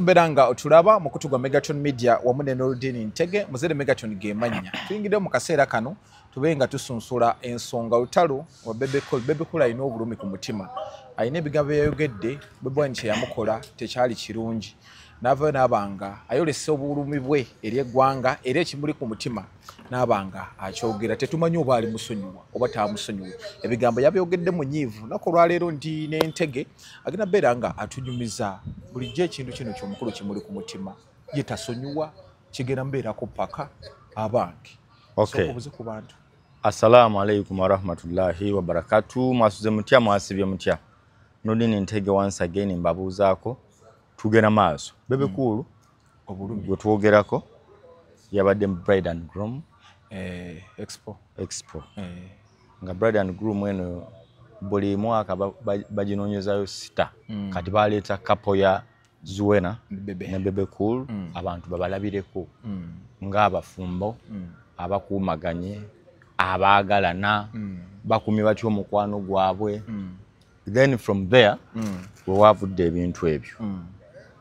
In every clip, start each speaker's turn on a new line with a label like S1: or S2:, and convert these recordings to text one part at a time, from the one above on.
S1: Beranga otulaba mukutu gwa Megaton Media wamune Norodin Ntege muzere Megaton gemanya tuyingide mu kaseera kano tubenga tusunsula ensonga lutalo wa Bebe Cool ayina obulumi ku mutima ayina ebigambo yayogedde Bebe nche yamukola tekyali kirungi nava nabanga ayolese obulumi bwe eri eggwanga eri ekimuli ku mutima nabanga akyogera tetumanyi oba ali musonyiwa oba tamusonyiwa ebigambo yabyogedde mu nyivu nakolwa leero ndi n'Entege agina Beranga atunyumiza bulijjo ekintu kino ky'omukulu kimuli ku mutima ye tasonyiwa kigera mbeera ku paka abange.
S2: Okay.
S1: So ku bantu.
S2: Assalamu alaikum wa rahmatullahi wa barakatuh. Mwasuze mutya mwasibye mutya. Norodin Ntege once again mbabuuzaako tugenda maaso. Bebe Cool
S1: obulumi
S2: gwe twogerako yabadde bride and groom
S1: expo
S2: nga bride and groom eno buli mwaka baginoonyezayo sita kati baleeta kapo ya Zuena ne Bebe Cool abantu babalabireko ng'abafumbo abakuumaganye abaagalana bakumi batyo omukwano gwabwe then from there we wavudde ebintu ebyo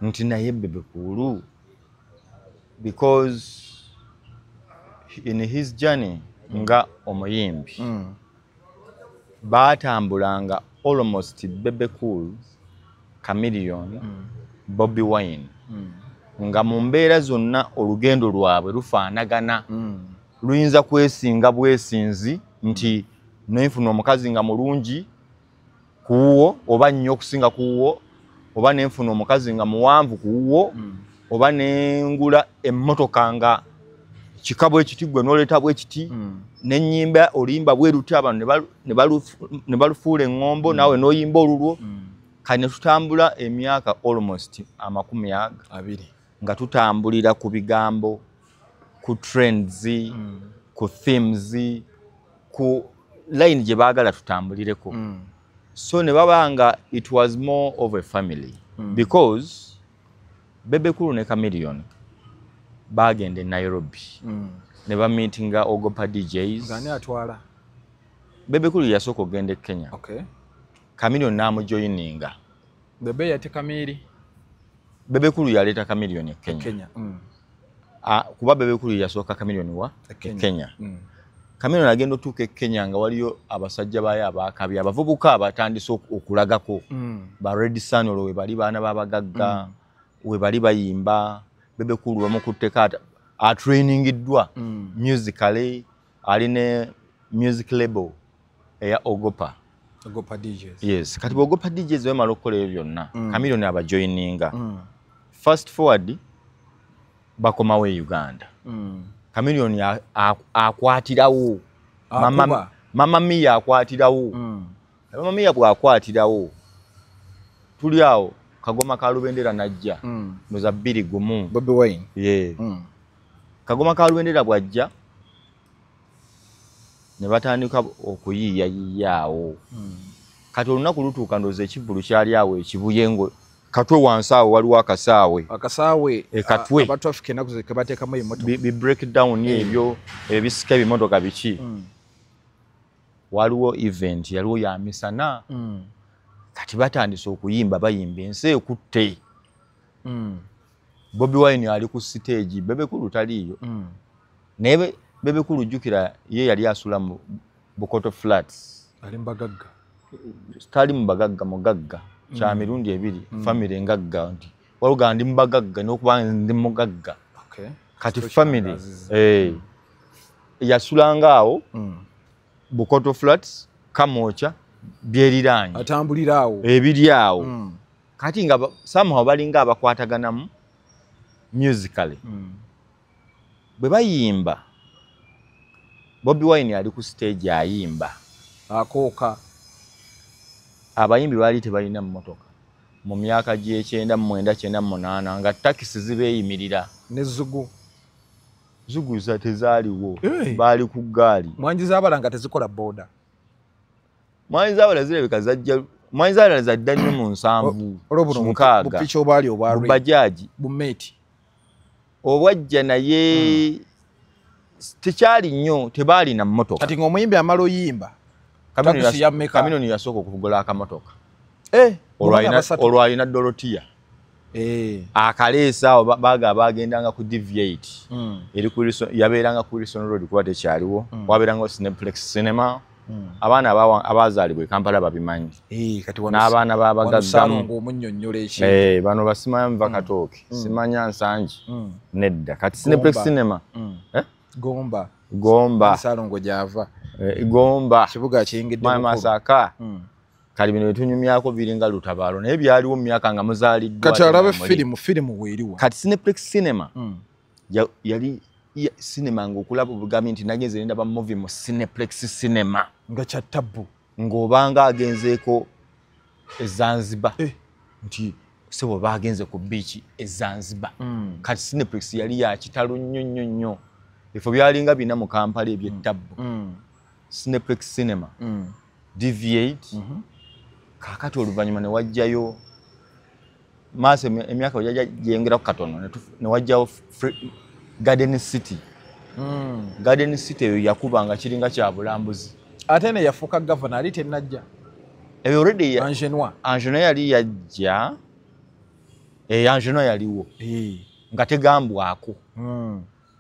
S2: nti naye Bebe Cool because in his journey nga omuyimbi batambulanga almost Bebe Cool, Chameleone, Bobby Wine nga mu mbeera zonna olugendo lwabwe lufaanagana luyinza kwesinga bwesinzi nti nenfuna omukazi nga mulungi kuwo oba nnyo okusinga kuwo oba nenfuna omukazi nga muwanvu kuwo oba nengula emmotoka nga kikabwe ekiti gwe noleeta bwekiti n'ennyimba olimba bweruti abantu ne balufuula eŋŋombo naawe n'oyimba olulwo kati ne tutambula emyaka almost 20 nga tutambulira ku bigambo ku trends ku themes ku line gye baagala tutambulireko so ne babanga it was more of a family because Bebe Cool ne Chameleone bagenda e Nairobi ne ba meetinga Ogopa DJs
S1: ngani atwala
S2: Bebe Cool yasooka ogenda e Kenya.
S1: Okay.
S2: Chameleone n'amujoyininga.
S1: Bebe yate Kamiri
S2: Bebe Cool yaleeta Chameleone e Kenya. Kuba Bebe Cool yasooka Chameleone wa Kenya. Chameleone agenda otuuka e Kenya nga waliyo abasajja baye abakabi abavubuka abatandise okulagako ba Red Sun olwo we bali baana babagagga we bali bayimba Bebe Cool bamukutteko atrainingiddwa musically aline music label eya Ogopa
S1: DJs.
S2: Yes, kati Ogopa DJs bamala okukola ebyo byonna Chameleone abajoyininga fast forward bakomawo e Uganda Chameleone akwatirawo Mama Mia akwatirawo Mama Mia bw'akwatirawo tuli awo Kagoma ka Lubendera najja noza 2
S1: Bobby Wine
S2: Kagoma ka Lubendera bwajja ne batandika okuyiiyaawo kati olunaku lutuuka ndoze ekivulu kyali awo ekibuyengo katwe wansi awo waliwo akasaawe katwe
S1: abantu afike enaku ze bateekamu emmotoka
S2: bi breakdown ebyo ebisika ebimotoka biki waliwo event yaliwo ya misana kati batandise okuyimba bayimba ensi ekutte Bobby Wine ali ku stage Bebe Cool taliyo naye Bebe Cool jukira ye yali asula mu Bukoto Flats
S1: ali mbagagga
S2: tali mbagagga mugagga kya mirundi ebiri family ngagga nti waluga ndi mbagagga n'okuba ndi mugagga kati family yasulanga awo Bukoto Flats Kamocha byeriranye
S1: atambulira awo
S2: ebiri awo kati nga somehow balinga abakwataganamu musically bwe bayimba Bobby Wine ali ku stage ayimba
S1: akooka
S2: abayimbi baali tebalina mmotoka mu myaka gy'ekyenda mu 1998 nga takisi zibeeyimirira
S1: ne
S2: zugu za tezaaliwo baali ku gaali
S1: mwanji z'abalanga tezikola boda
S2: mwanji z'abala zirabika zajja mwanji z'abala zadda nnyo mu 7
S1: bupicha obaali obwalwe
S2: bajaji
S1: bumeeti
S2: obwajja naye tekyali nnyo tebaali na mmotoka
S1: kati ng'omuyimbi amala oyimba
S2: Chameleone yasooka okugula akamotoka
S1: olwalina
S2: Dorotia akaleesa awo bagendanga ku deviate eri ku yabeeranga ku Wilson Road kuba tekyaliwo wabeerangawo Cineplex Cinema abaana abazaalibwa e Kampala babimanyi n'abaana babagaggamu bano basimanya muva Katooke simanya Nsangi nedda kati Cineplex Cinema Gomba
S1: Salongo gyava
S2: Gomba
S1: kibuga kiyingidde
S2: Masaka kali bino etunyumyako biringa Lutabaalo naye byaliwo mu myaka nga muzaaliddwa
S1: kati alabe filimu weeriwa
S2: kati Cineplex Cinema yali cinema ng'okulaba obugambi nti nagenze ndaba movie mu Cineplex Cinema
S1: nga kya tabbu
S2: ng'obanga agenzeeko e Zanzibar nti sebo bagenze ku beach e Zanzibar kati Cineplex yali ya kitalo nnyo efo byalinga bina mu Kampala ebyettabbu Cineplex Cinema deviate kakati oluvannyuma ne wajjayo maaso emyaka gyengera ku katono ne wajjayo Garden City Garden City eyo yakubanga kiringa kya bulambuzi
S1: ate ne yafuuka governor ali tennajja
S2: eyo already Angenois yali yajja Angenois yaliwo nga tegambwako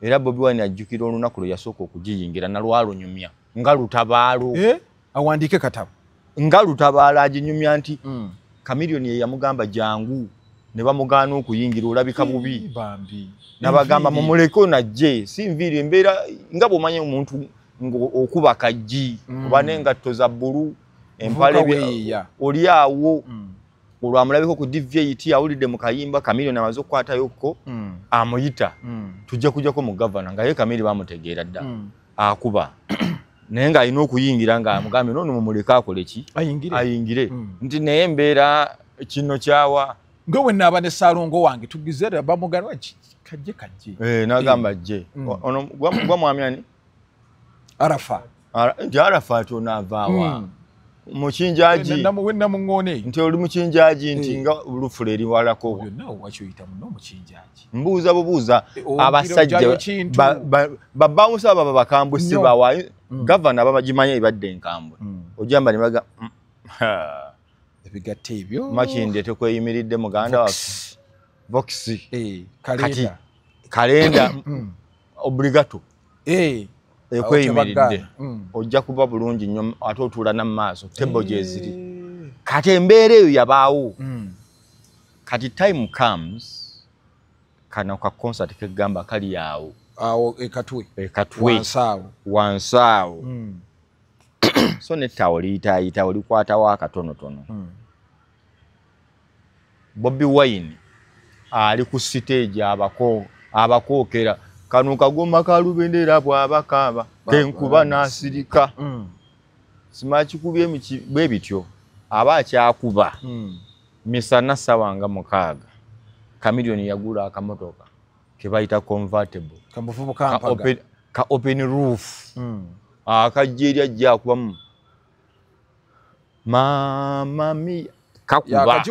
S2: era Bobi Wine ajjukira olunaku lwe yasooka okugiyingira nalwalunyumya nga Lutabaalo
S1: awandiike katabo
S2: nga Lutabaalo aginyumya nti Chameleone ye yamugamba jangu ne bamugaana okuyingira olabika bubi nabagamba mumuleko najje sinviiri embeera nga bw'omanya omuntu okuba kajji oba n'engatto za bbulu empale oli awo olwamulabiko ku deviate awulidde mu kayimba Chameleone amaze okukwatayokko amuyita tujja kujjako mu gavana nga ye Chameleone bamutegeera dda akuba naye ng'alina okuyingira ng'amugambye nono mumuleka akole ki ayingire nti naye embeera kino kyawa
S1: ngowe naba ne Salongo wange tugizera bamugana kajje
S2: nagamba ajje ono gwa mwami ani
S1: Arafa
S2: nti Arafa tonavaawa mukinjaji nti oli mukinjaji nti nga olufula eri walako mbuuza bubuuza abasajja babawusa baba bakambuse bawa gavana babagimanya ebadde enkambwe ojamba ne baga
S1: ebigatte ebyo
S2: makindi tekweyimiridde muganda waffe box kalenda obligato ekweyimiridde ojja kuba bulungi nnyo ate otuula n'amaaso tebo gyeziri kati embeera eyo yabaawo kati time comes kana ka concert kegamba kali awo ekatwe wansaawo so nettawo liyitaayita olikwatawo akatonotono Bobi Wine ali ku stage abakookera kano kagoma kalubendera bwabakaaba kenkuba nasirika simakikubye bwe bityo aba akyakuba misana sawanga mukaaga Chameleone yagula akamotoka ke bayita convertible ka open roof akajjerya ajja kubamu mama mia kakuba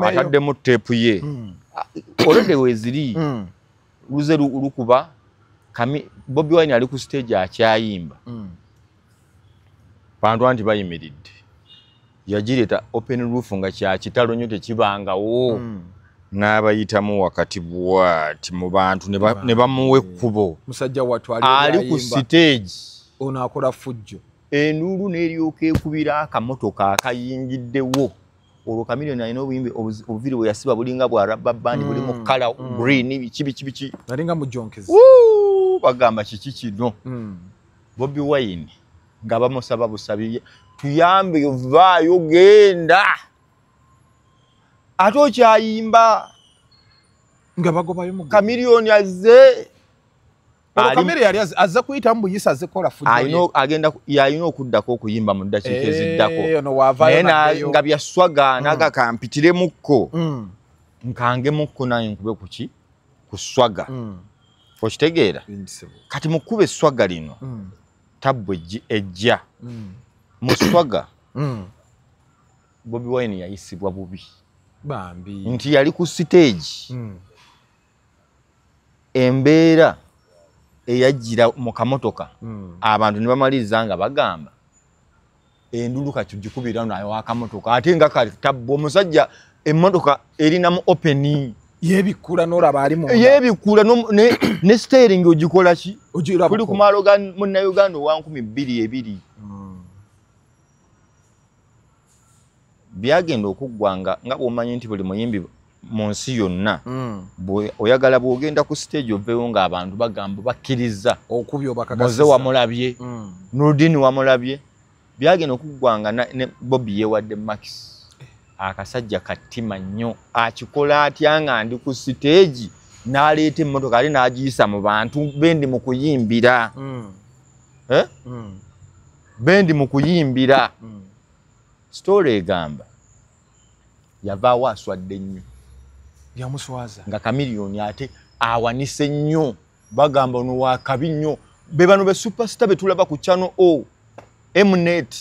S2: atadde mu tape ye olede weziri luze lukuba Bobi Wine ali ku stage akyayimba bantu anti bayimiridde yagireta open roof nga kya kitalo nnyo tekibangawo n'abayitamu wakati bwati mu bantu ne bamuwe ekkubo
S1: musajja watu
S2: ali ku stage
S1: ono akola fujjo
S2: enulu n'eryoka ekubira akamotoka akayingiddewo olwo Chameleone alina obuyimbi obuviri bwe yasiba bulinga bwa rubber band bulimu kala green biki
S1: nalinga mujonkezi
S2: bagamba kiki kino Bobi Wine nga bamusaba busabi tuyambe vaayo genda ate okyayimba
S1: nga bagobayo mu
S2: Chameleone azze
S1: Chameleone yali azza kuyita mu buyisa azikola
S2: fujjo agenda yalina okuddako okuyimba mu ddakiika eziddako naye nga byaswaga naga kampitiremukko nkangemukko naye nkube kuki kuswaga okitegeera kati mukube eswaga lino tabbu ejja mu swaga Bobi Wine yayisibwa bubi nti yali ku stage embeera eyajjira mu kamotoka abantu ne bamaliriza nga bagamba endulu kati gikubira nayo akamotoka ate nga kali tabbu omusajja emmotoka erinamu opening
S1: yebikula n'olaba ali mu
S2: yebikula ne steering ogikola ki
S1: ojira
S2: kuli ku malo ga munna Uganda wa 2022 byagenda okuggwanga nga bw'omanyi nti buli muyimbi mu nsi yonna oyagala bw'ogenda ku stage oveewo ng'abantu bagamba bakkiriza
S1: okubyo bakakasiza
S2: Moze wamulabye Nurdin wamulabye byagenda okuggwanga ne Bobby yewadde Max akasajja kattima nnyo akikola atya nga ndi ku stage n'aleeta emmotoka ali n'agiyisa mu bantu bendi mu kuyimbira bendi mu kuyimbira story egamba yavaawo aswadde nnyo
S1: yamuswaza
S2: nga Chameleone ate awanise nnyo bagamba ono wakabi nnyo be bano be superstar betulaba ku channel O Mnet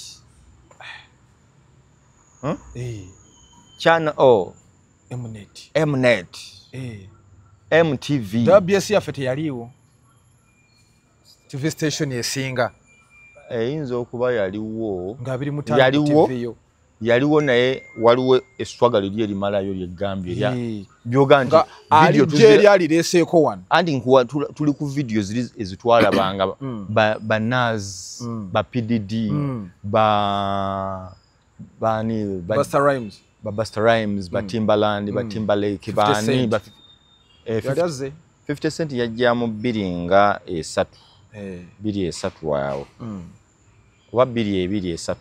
S2: channel O Mnet MTV
S1: WBS yafete yaliwo TV station esinga
S2: eyinza okuba yaliwo
S1: ngabiri mutanda TV yo
S2: yaliwo naye waliwo eswaga liri erimalayo lyegambye lya byoganti
S1: video tuzeri ali leseeko wano
S2: andi nkuwa tuli ku video ziri ezitwalabanga ba Naz ba PDD ba bani
S1: Busta Rhymes
S2: ba Busta Rhymes ba Timbaland ba Timberlake bani ba 50 Cent yajjamu 2 3 waawo kuba 2 3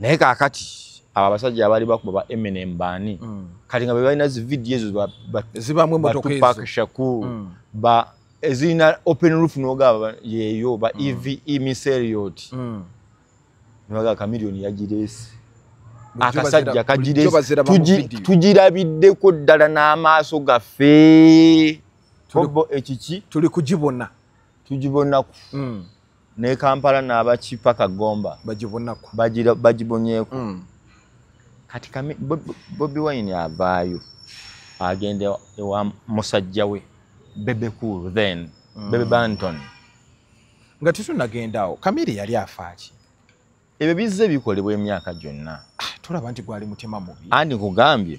S2: naye kaakati aba basajja abali bakuba ba Eminem bani kati nga balina zi video ezo
S1: zibamwe motoka ezo
S2: Tupac Shakur ba ezina open roof noga yeyo ba EVE Miseriot noga Chameleone yagirese akasajja kagirese tugirabiddeko ddala n'amaaso gaffe tobo ekiki
S1: tuli kugibona
S2: tugibonaku ne Kampala n'abakipa Kagomba bagibonyeeko kati Bobby Wine avaayo agenda ewa musajja we Bebe Cool then Bebe Banton
S1: nga tunagendaawo Kamiri yali afaaki
S2: ebyo bizze bikolebwa emyaka gyonna
S1: tulaba nti gwali mutima mubi
S2: andi nkugambye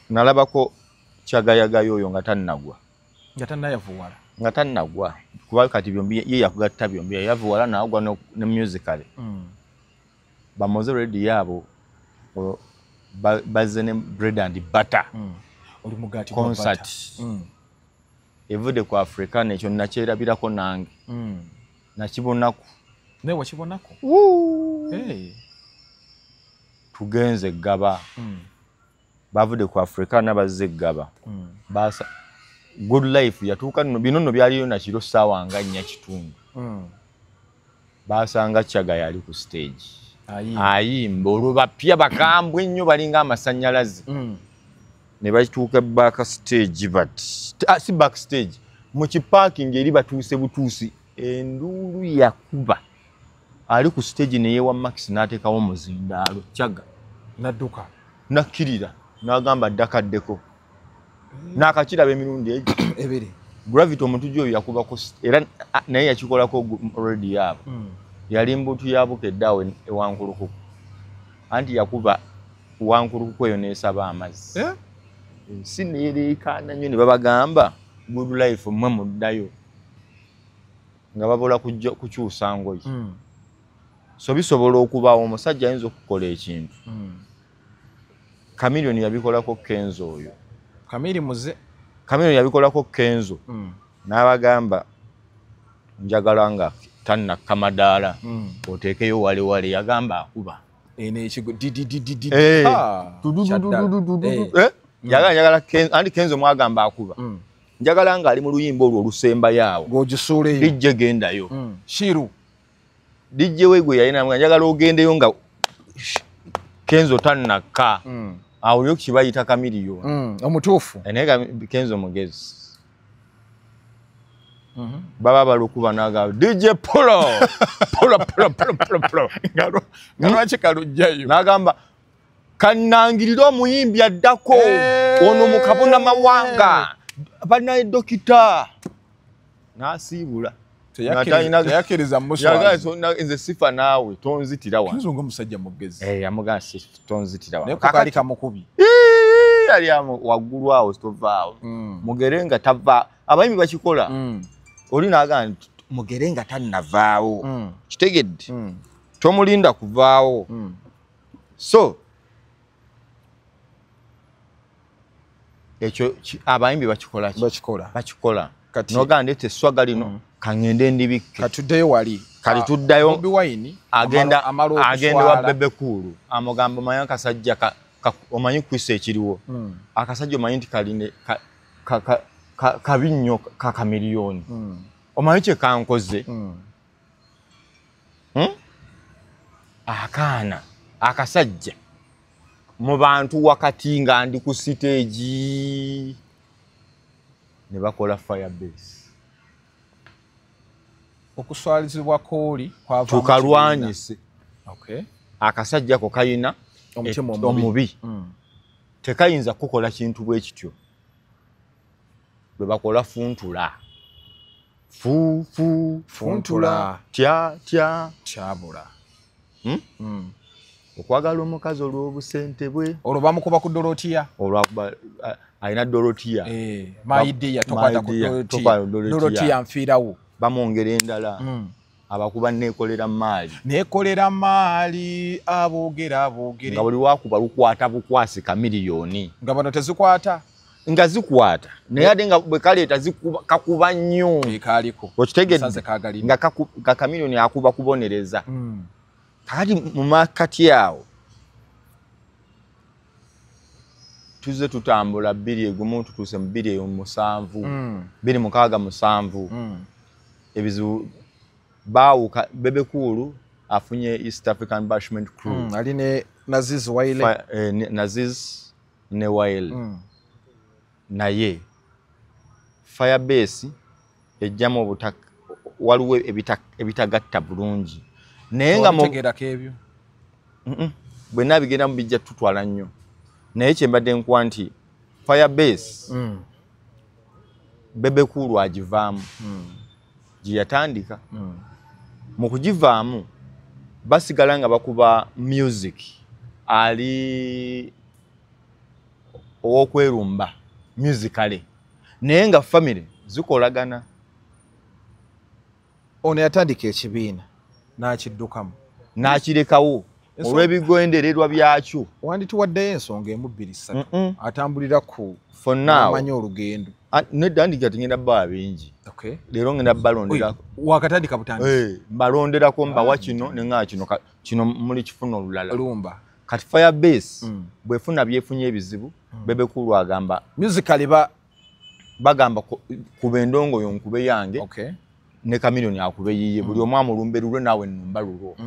S2: nalabako kyagayagayo oyo nga tannagwa nga tannagwa kuba kati byombi ye yakugatta byombi yavuwala naagwa ne musical ba Moze ready yabo bazze ne bread and butter
S1: oli mugati
S2: concert evude ku Africa nekyo nakyerabirako nange nakibonaku
S1: ne wakibonako
S2: tugenze Gaba bavude ku Africa nabazze Gaba basa Good Life yatuuka binono byaliyo na kiro sawa nga 4:00 basanga Kyaga yali ku stage ayimba olubapya bakambwe nnyo balinga amasanyalazi ne batuuka back stage but si back stage mu kiparking eri batuuse butuusi endulu yakuba ali ku stage ne yewa Max n'ateekawo muzindaalo Kyaga
S1: nadduka
S2: nakirira n'agamba ddakaddeko nakakiraba emirundi
S1: ebiri
S2: Gravity omuntu gyo yakuba ko era naye yakikolako already yabo yali mbutu yabukedde awo ewankuluku anti yakuba wankuluku eyo n'esaba amazzi si neereekaana nnyo ne babagamba Good Life mmwe muddayo nga babola kukyusa ngoyi so bisobola okubaawo omusajja ayinza okukola ekintu Chameleone yabikolako Kenzo oyo Chameleone yabikolako Kenzo n'abagamba njagala nga tannakka madaala oteekeyo wale yagamba akuba njagala andi Kenzo mwagamba akuba njagala nga ali mu luyimba olwo olusemba yaawo
S1: ng'ogisuuleyo
S2: dijje gendayo
S1: shiru
S2: dijje wegwe yalina njagala ogendeyo nga Kenzo tannakka awo yo kibayita Chameleone
S1: omutuufu
S2: naye Kenzo mugezi baba balukuba naga DJ Polo
S1: ngalwaki kalujjayo
S2: nagamba kannangirira omuyimbi addako ono mukabona mawanga banaye dokita nasiibula
S1: teyakiriza
S2: nze sifa naawe tonzitira
S1: wano musajja mugezi
S2: yamugamba tonzitira wano
S1: kali kamukubi
S2: ebeera lya waggulu awo sitovaawo mugere nga tava abayimbi bakikola oli naaga mugere nga tannavaawo kitegedde tomulinda kuvaawo so ekyo abayimbi bakikola noga ndete eswaga lino kaŋŋende ndibikke
S1: katuddeyo wali
S2: kali tuddayo
S1: Bobi Wine
S2: agenda wa Bebe Cool amugamba manyi akasajja omanyi kwisa ekiriwo akasajja omanyi nti kaline kabi nnyo kakamiliyoni omanyi kye kankoze akaana akasajja mu bantu wakati nga ndi ku siteegi ne bakola firebase
S1: okuswalizibwa kooli
S2: tukalwanyise akasajja ko kayina omubi tekayinza kukola kintu bwe kityo bwe bakola funtula
S1: kyabula
S2: okwagala omukazi olw'obusente bwe
S1: olwo bamukuba ku Dorotiya
S2: alina Dorotiya
S1: maidiya tokwata ku Dorotiya nfiirawo
S2: bamwongera endala abakuba neekolera maali
S1: aboogera
S2: nga buli wakuba lukwata bukwasi kamiliyoni
S1: nga bano tezikwata
S2: nga zikwata naye ate nga bwe kaleeta kakuba nnyo okitegedde nga kamiliyoni akuba kubonereza kakati mu makati awo tuze tutambula 2 tutuuse mu 2 ebizibu baawuka Bebe Cool afunye East African Bashment Crew
S1: ali ne Naziz Waile
S2: Naziz ne Waile naye Firebase ejjamu waliwo ebitagatta bulungi naye nga
S1: mutegerakebyo
S2: bwe nabigenda mu bijja tutwala nnyo naye kyembadde nkuwa nti Firebase Bebe Cool agivaamu gye yatandika mu kugivaamu basigala nga bakuba music ali ow'okwerumba musicale naye nga family zikolagana
S1: ono yatandika ekibiina n'akiddukamu
S2: n'akirekawo olw'ebigendererwa byakyo
S1: wandituwaddeyo ensonga emu 2 3 atambulira ku
S2: amanyi
S1: olugendo
S2: nedda ndika tingenda bbawa bingi leero ngenda balonderako
S1: wakatandika butandisi
S2: mbalonderako mbawa kino neŋŋaa kino muli kifuna olulala
S1: lumba
S2: kati Firebase bwefuna byefunye ebizibu Bebe Cool agamba
S1: musically
S2: bagamba kuba endongoyo nkube yange ne kamiliyoni akube yiye buli omu amulumbe lulwe naawe nnumba lulwo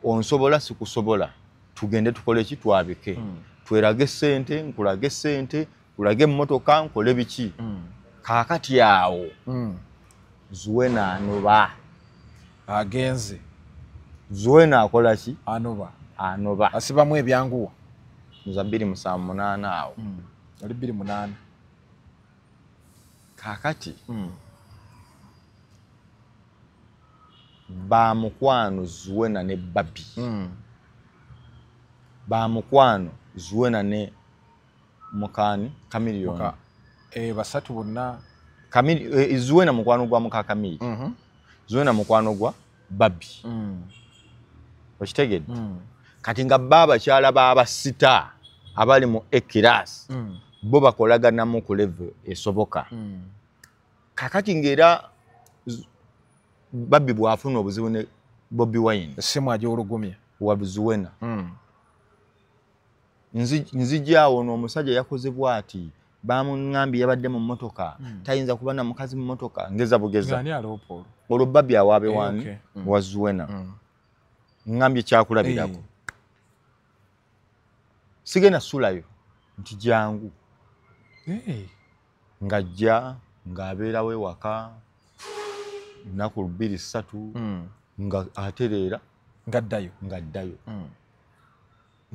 S2: onsobola sikusobola tugende tukole ki twabike twerage ssente nkulage ssente kulage emmotoka nkole biki kaakati awo Zuwena anoba
S1: agenze
S2: Zuwena akola ki
S1: anoba asibamu ebyanguwa
S2: za 278 awo
S1: ali 28
S2: kaakati bamukwano Zuwena ne Babi bamukwano Zuwena ne mukani kamiliyoni
S1: basatu bonna
S2: Zuwena mukwano gwa mukakamiri Zuwena mukwano gwa Babi okitegedde kati nga babakyala b'abasita abali mu ekirasi bo bakolaganamu ku level esoboka kakati ng'era Babi bw'afuna obuzibu ne Bobi Wine
S1: essimu agy'olugumya
S2: wa Zuwena nzijjaawo n'omusajja yakoze bw'ati bamuŋŋambye yabadde mu mmotoka tayinza kuba na mukazi mu mmotoka ngeza bugeza olwo Babi awaabe wani wa Zuwena ŋŋambye kyakulabirako sigenda sulayo nti jangu ng'ajja ng'abeerawo ewaka nnaku 2 3 nga atereera ng'addayo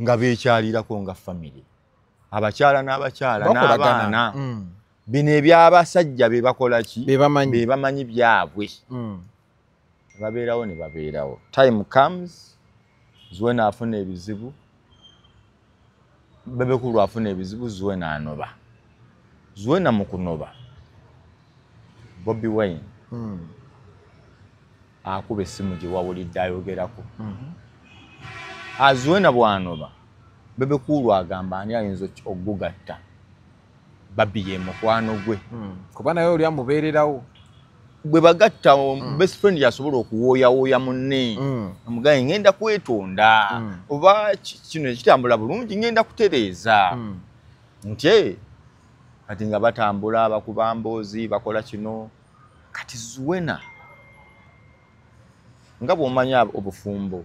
S2: nga beekyalirako nga family abakyala n'abakyala n'abaana bino eby'abasajja be bakola ki be bamanyi byabwe babeerawo ne babeerawo time comes Zuwena afuna ebizibu Bebekulu afuna ebizibu Zuena anoba. Zuena mu kunoba Bobi Wine akuba essimu gye wawulidde ayogerako. Zuena bw'anoba Bebekulu agamba ani ayinza okugatta Babi ye mukwano gwe.
S1: Kuba naye oli amubeererawo.
S2: Bwe bagatta best friend yasobola okuwooyawooya munne omugaye ngenda kwetonda oba kino ekitambula bulungi ngenda kutereeza nti kati nga batambula bakuba mboozi bakola kino kati Zuena nga bw'omanya obufumbo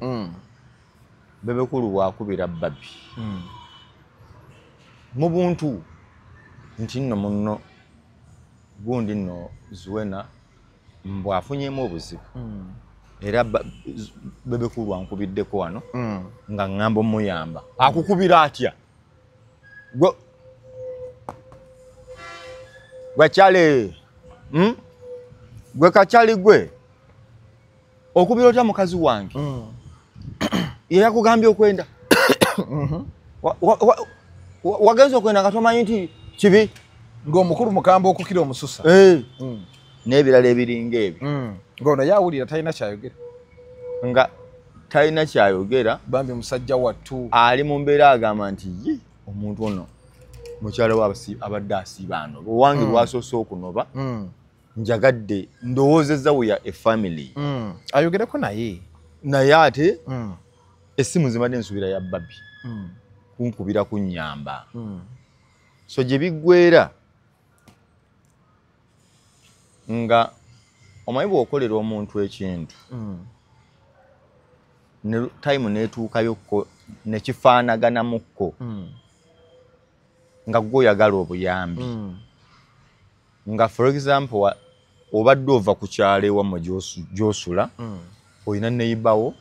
S2: Bebekulu bw'akubira Babi mu buntu nti nno munno gundi nno Zuena bw'afunyemu obuzibu era Bebekulu ankubiddeko wano nga ngamba omuyamba akukubira atya gwe kyale gwe kakyali gwe okubira otya mukazi wange ye yakugambye okwenda wagenza okwenda nga tomanyi nti kibi
S1: ng'omukulu mukamba okukira omususa
S2: n'ebirala ebiringa ebyo
S1: ng'ono yawulira talina kyayogera
S2: nga talina kyayogera
S1: bambi musajja wattu
S2: ali mu mbeera agamba nti ye omuntu ono mukyala we abadde asiiba anoba owange lwasoose okunoba njagadde ndowoozezza weya efamily
S1: ayogereko naye
S2: ate essimu zimadde ensubira ya Babi kunkubira kunnyamba so gye biggwera nga omanyi bw'okolera omuntu ekintu ne time neetuukayokko ne kifaanaganamukko nga gwe oyagala obuyambi nga for example obadde ova ku kyalo ewammwe gy'osula olina neyibawo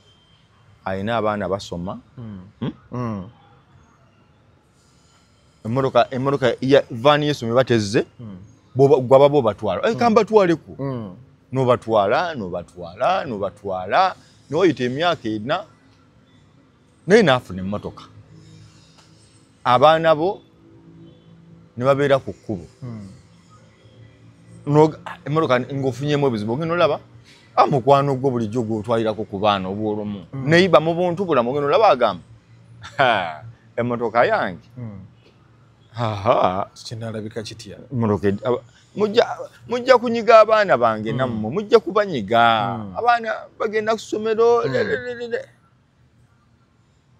S2: alina abaana basoma emmotoka vaani y'essomero batezze gwaba bobatwala kambatwaleku nobatwala niwayita emyaka ena naye naafuna emmotoka abaana bo ne babeera ku kkubo emmotoka ng'ofunyemu ebizibu ogenda olaba mukwano gwo bulijjo gw'otwalirako ku baana obwolumu neyiba mu buntu bulamu ogenda olaba agamba emmotoka yange
S1: kinalabika kitya
S2: mujja kunyiga abaana bange nammwe mujja kubanyiga abaana bagenda ku ssomero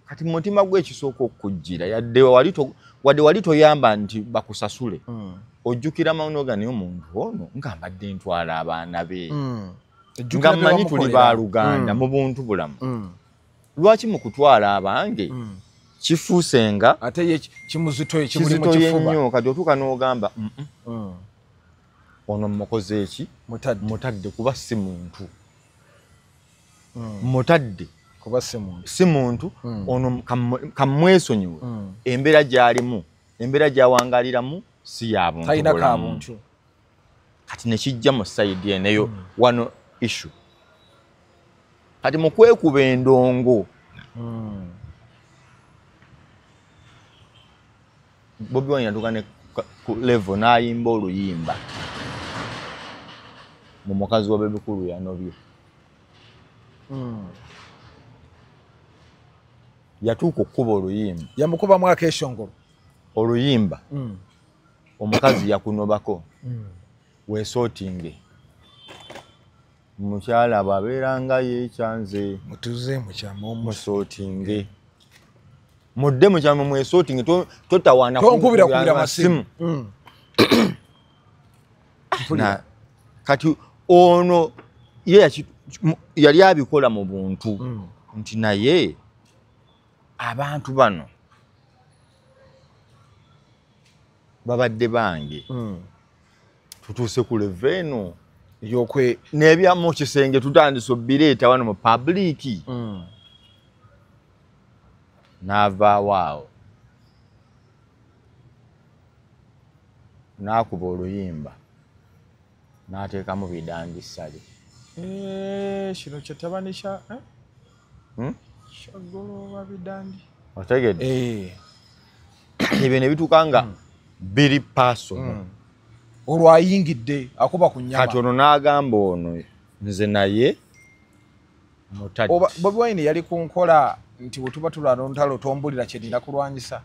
S2: kati mu mutima gw'ekisooka okukujjira wadde wali toyamba nti bakusasule ojjukira mawunoga naye omuntu ono nga mbadde ntwala abaana be nga mmanyi tuli baaluganda mu buntu bulamu lwaki mu kutwala abange kifuuse nga
S1: ate kimuzitoye kimuli mu kifuba
S2: nnyo kati otuuka n'ogamba ono mukoze eki mutadde kuba si muntu mutadde
S1: kuba
S2: si muntu ono kamwesonyiwe embeera gy'alimu embeera gy'awangaliramu si yabuntu
S1: talina kabuntu
S2: kati nekijja mu sayidi eneyo wano issue kati mu kwekuba endongo Bobi Wine yatuuka ne ku level n'ayimba oluyimba mu mukazi wa Bebekulu yanobye yatuuka okkuba oluyimba
S1: yamukubamu akeshongolo
S2: oluyimba omukazi yakunobako weesootinge mukyala bwabeeranga yeekyanze
S1: mutuze mukyama
S2: omusootinge mudde mukyama mwesootinge totawaana
S1: tonkubira masimu
S2: kati ono ye yali abikola mu buntu nti naye abantu bano babadde bange tutuuse ku leveeno n'ebyamu kisenge tutandise obireeta wano mu publiki n'avaawo awo n'akuba oluyimba n'ateekamu bidandisale
S1: kino kyetabani kya kyagoloba bidandi
S2: otegedde ebyo ne bitukanga biri personal
S1: olwayingidde akuba ku nnyama
S2: kati ono n'agamba ono nze naye mutadde
S1: Bobi Wine yali ku nkola nti bwe tuba tulwana ntalo tombulira kye nina kulwanyisa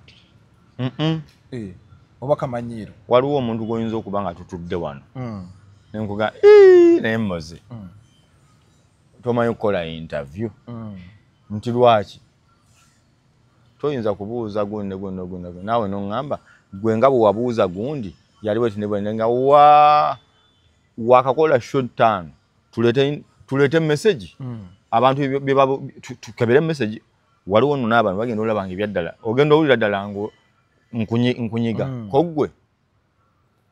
S1: oba kamanyiiro
S2: waliwo omuntu gw'oyinza okuba nga tutudde wano nenkuga naye mmoze tomanyi kukola interview nti lwaki toyinza kubuuza gundi naawe noŋŋamba gwe nga bwe wabuuza gundi yaliwo etinebwenenga wakakola short term tulete message abantu tukebere message waliwo nno n'abantu bagenda olabanga ebyaddala ogenda owulira ddala ngo nkunyiga koggwe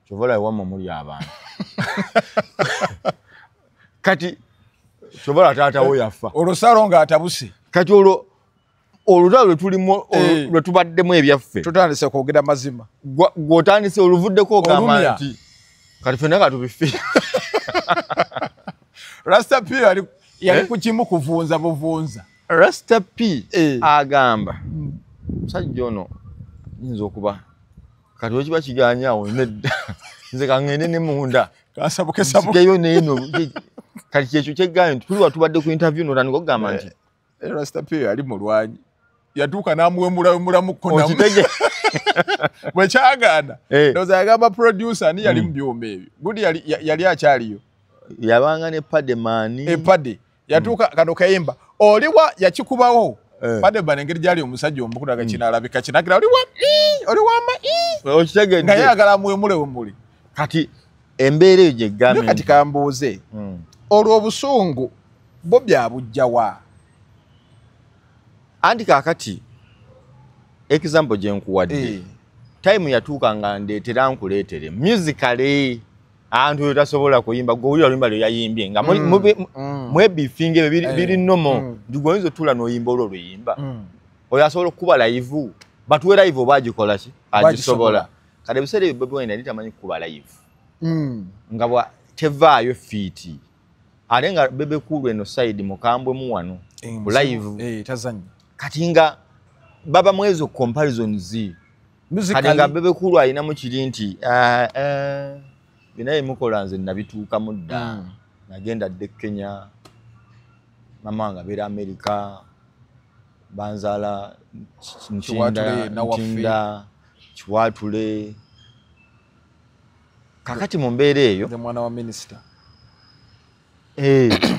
S2: kyovala ewamma muli abantu kati kyovala taatawo yafa
S1: olwosalo ng'atabuse
S2: kati olutalo lwetulimu lwetubaddemu ebyaffe
S1: tutandise kwogera mazima
S2: gw'otandise oluvuddeko ogamba nti kati fenna katubife
S1: Rasta P yali ku kimu kuvunza buvunza
S2: Rasta P agamba musajja ono yinza okuba kati wekiba kiganyawo nedda nze kaŋŋende ne munda
S1: kasabukesabukeyo
S2: neeno kati kyekyo kyeggayo nti tuli watubadde ku interview n'otandika okugamba nti
S1: Rasta P yali mulwanyi yatuuka n'amuwemulamuko
S2: okitege
S1: bwekyagaana ndowooza yagamba producer ani yali mu byuma ebyo gundi yali akyaliyo
S2: yabanga ne Pademani
S1: epade yatuuka kano kayimba oliwa yakikubawo Pademani engeri gyali omusajja omukulaga kinalabika kinagira oliwama
S2: okitege
S1: nga yagala amuwemulewemuli
S2: kati embeera eyo gyeggambe
S1: kati kambuuze olwo obusungu bo byabujjawa
S2: anti kaakati example gye nkuwadde time yatuuka nga ndeetera nkuleetere musically abantu bwe tasobola kuyimba gw'owulira oluyimba lwe yayimbye nga mwebifinga ebyo biri nomo nti gw'oyinza otuula n'oyimba olwo oluyimba oyo asobola okukuba live batuwe live oba agikola ki agisobola kati ebiseera ebyo Bobi Wine yali tamanyi kukuba live nga bwa tevaayo fiiti ate nga Bebe Cool eno side mukambwemu wano ku live
S1: tazanyi
S2: kati nga baba mwezo comparisons kati nga Bebe Cool ayinamu kiri nti binaye mukola nze nabituukamu dda nagenda dde Kenya mama wange abeera Amerika banzaala ntinda Kiwatule kakati mu mbeera eyo
S1: mwana wa minister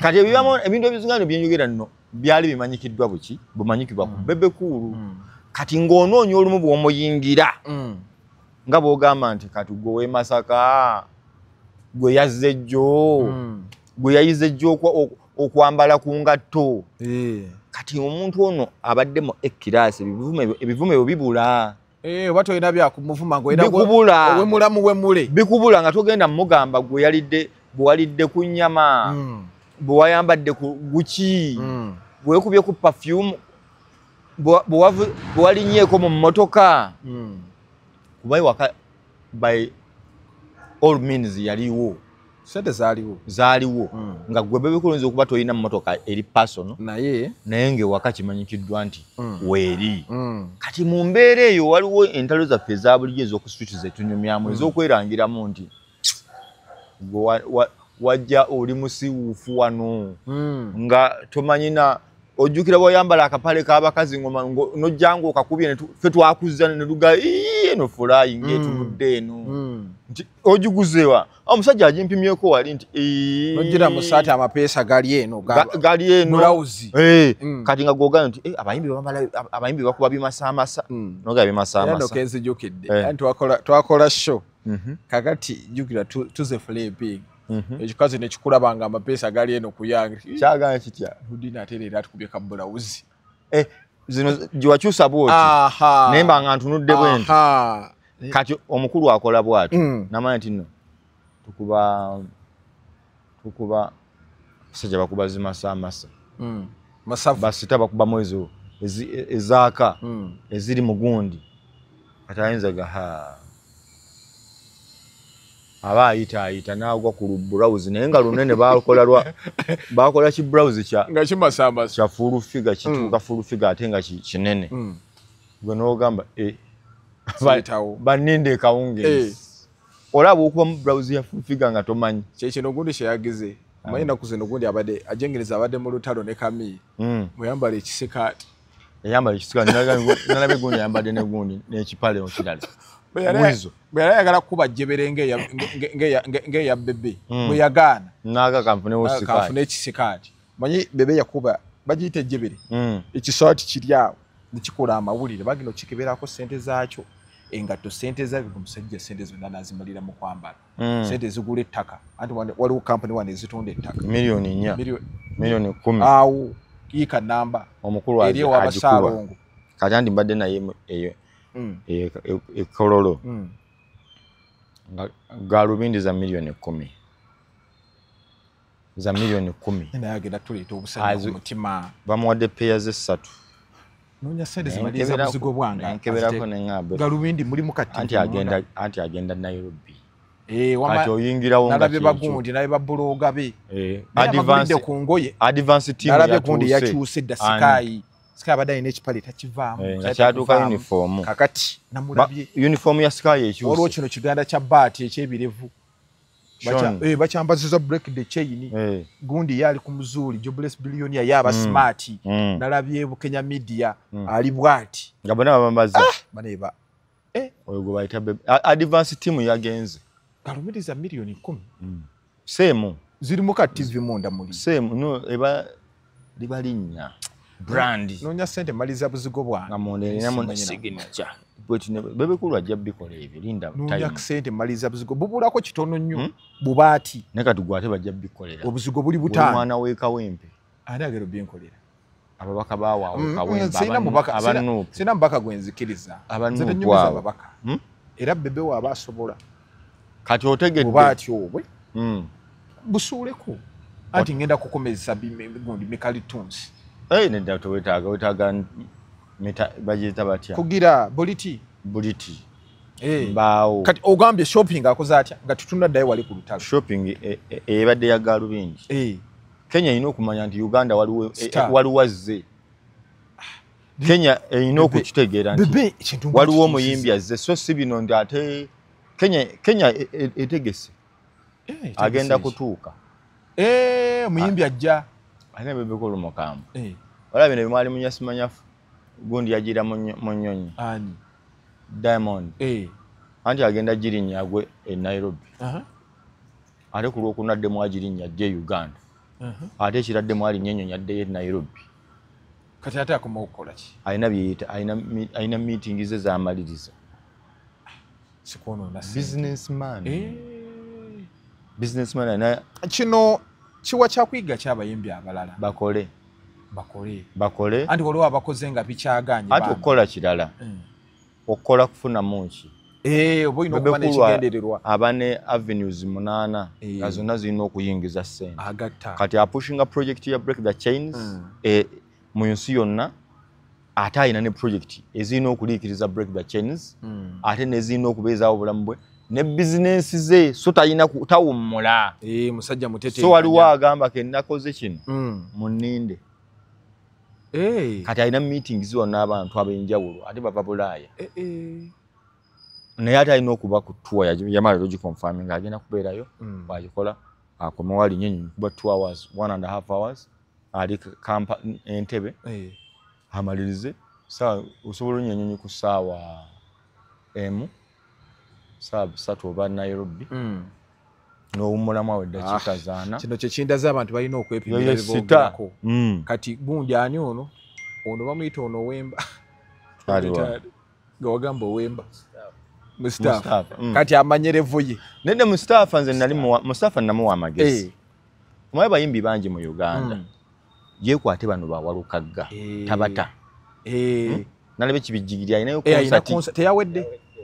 S2: kati ebintu ebizinga byenjogera nno byali bimanyikiddwa bumanyikibwa ku Bebe Cool kati ng'onoonya olumu bw'omuyingira nga bw'ogamba nti kati gwe w'e Masaka gwe yazze jjo gwe yayize jjo okwambala ku ngatto kati omuntu ono abaddemu ekiraasi ebivume ebyo bibula
S1: oba tolina byakumuvuma
S2: wemule bikubula nga togenda mugamba bwe walidde ku nnyama bwe wayambadde ku guki bwe wekubye ku perfume bwe walinyeeko mu mmotoka kuba waka by all means yaliwo
S1: sente
S2: zaaliwo nga gwe Bebe Cool okuba tolina mmotoka eri personal
S1: naye
S2: ng'ewaka kimanyikiddwa nti weeri kati mu mbeera eyo waliwo entalo zaffe eza bulijjo ez'okuswiti zetunyumyamu ez'okwerangiramu nti wajja oli musiwuufu wano nga tomanyina ojjukira bw'oyambala akapale k'abakazi n'ojja ng'okakubye ffe twakuzza ne tuga eno fulayi ng'etunudde eno nti ogiguzewa omusajja agimpimyeko wali nti
S1: nogira mu saati amapeesa gali eno
S2: bulawuzi kati nga gwogana nti abayimbi bakuba bimasaamasa noga
S1: bimasaamasa twakola show kakati jjukira tuze flipping ekikazi nekikulabanga amapeesa gali eno kuyange
S2: kyagana kitya
S1: udina ate leero atukubye kabbulawuzi
S2: zino giwakyusa bwoti naye mba nga ntunudde bwe nti kati omukulu akola bw'atyo namanya nti nno tukuba basajja bakuba zimasaamasa basita bakubamu ezo ezaaka eziri mu gundi kati ayinzaga aba ayita n'agwa ku bulawuzi naye nga lunene bakola kibulawuzi kya full figure kituuka full figure ate nga kinene gwe n'ogamba baninde kawungeezi olaba okuba mu browse ya figa nga tomanyi
S1: kyekino gundi kyeyagize amanyi naku zino gundi abadde ajengereza abadde mu lutalo ne Kami muyambala ekisekaati
S2: yambala ekisekaati nalabe gundi yambadde ne gundi n'ekipale okirala
S1: bwe yayagala kuba jjebere ng'eya bebe bwe yagaana
S2: naaga
S1: kanfune ekisekaati manyi bebe yakuba bagiyita ejjebere ekisaati kiri awo nikikola amawulire bagino kikibeerako ssente zaakyo engatto ssente zabyo omusajja ssente zonna n'azimalira mu kwambala ssente zigula ettaka anti waliwo kampani wano ezitunda ettaka
S2: miliyoni 4 miliyoni 10
S1: awo yiika namba
S2: omukulu
S1: eri ewabasaalongo
S2: kati andi mbadde naye eyo ekololo galubindi za miliyoni 10 za miliyoni 10
S1: naye agenda tuleeta obusajja ku mutima
S2: bamuwadde peya ze 3
S1: nonya ssente zimaliza buzigo bwange
S2: nkeberako neŋŋabe
S1: galubindi muri mu kati
S2: anti agenda Nairobi kati oyingirawo
S1: nalabye bagundi nalabye babuloga be ku ngoye
S2: advance team
S1: nalabye gundi yakyuse dda Sky abadde alina ekipale takivaamu
S2: nga kyatuuka uniform
S1: kakati namulabye
S2: uniform ya Sky ekyuse
S1: olwo kino kiganda kya baati ekyebirevu bakyambaziza break the chain gundi yali ku muzuuli jobless billionaire yaba smart nalabye Kenya media ali bwati
S2: nga bonna babambaza
S1: baneba
S2: oyo gwe bayita advance team yagenze
S1: kalumiriza miliyoni 10
S2: same
S1: ziri mu ka TV munda muli
S2: same no eba libalinnya brand
S1: nonya sente maliza buzigo bwange
S2: ngamonde namo signature bebe kulu ajja bikola ebyo linda time
S1: nonya sente maliza buzigo bubulako kitono nnyo bubaati
S2: neka tugwate bajja bikolera
S1: obuzigo buli butaano
S2: mwana weka wempe
S1: ani agero byenkolera
S2: ababaka bawa kawemba
S1: sina mbaka gwenzikiriza
S2: abanupu
S1: ababaka era bebe waba asobola
S2: kati otegedde
S1: bubaati obwe busuuleko anti ngenda kukomeza gundi Mikali Tunes
S2: nenda wetaaga bagiyita batya
S1: kugira buliti
S2: mbaawo
S1: kati ogambye shopping akoze atya nga tutunda ddayo wali ku lutalo
S2: shopping ebadde ya galubindi Kenya ina okumanya nti Uganda waliwo azze Kenya ina okukitegeera nti waliwo omuyimbi azze so si bino ndi ate Kenya etegese agenda kutuuka
S1: omuyimbi ajja
S2: alina bebekolo mukamba olaba bino bimwali munyasimanyafu gundi yagira mu nnyonyi Diamond anti agenda girinnya agwe e Nairobi ate ku lwokunaddemu agirinnya ajje Uganda ate ekiraddemu alinnye ennyonyi addeyo e Nairobi
S1: kati ate akoma okukola ki
S2: alina byeyita alina meeting ze z'amaliriza businessman
S1: kino kiwa kyakuyiga ky'abayimbi abalala
S2: bakole
S1: anti waliwo abakoze nga bikyaganye
S2: ate okukola kirala okukola kufunamu ki
S1: oba olina okuba n'ekigendererwa
S2: abane avenues 8 nga zonna zirina okuyingiza ssente kati apushinga project ya break the chains mu nsi yonna ate alina ne project ezirina okuliikiriza break the chains ate nezirina okubeezaawo obulamu bwe ne bizinensi ze so talina tawummula
S1: musajja mutete
S2: so waliwo agamba ke nakoze kino munninde kati alina meetings zonna abantu ab'enjawulo ate bava Bulaaya naye ate alina okuba ku tour yamala logiconfirming agenda kubeerayo bwagikola akomewo alinnye ennyonyi kuba 2 hours 1.5 hours ali kampa Entebbe amalirize osobola onnyo ennyonyi ku ssaawa emu saawa 3 oba Nairobi n'owummulamu awo eddakiika 4
S1: kino kyekindaza abantu balina okwepimira biboogerako kati gundi ani ono bamuyita ono Wemba nga wagamba Owemba Mustafa kati amanyerevu ye
S2: nedde Mustafa nze nali Mustafa namuwa amagezi omaye bayimbi bangi mu Uganda yeekwate bano bawalukagga tabata nalabe kibijjigiri alinayo concert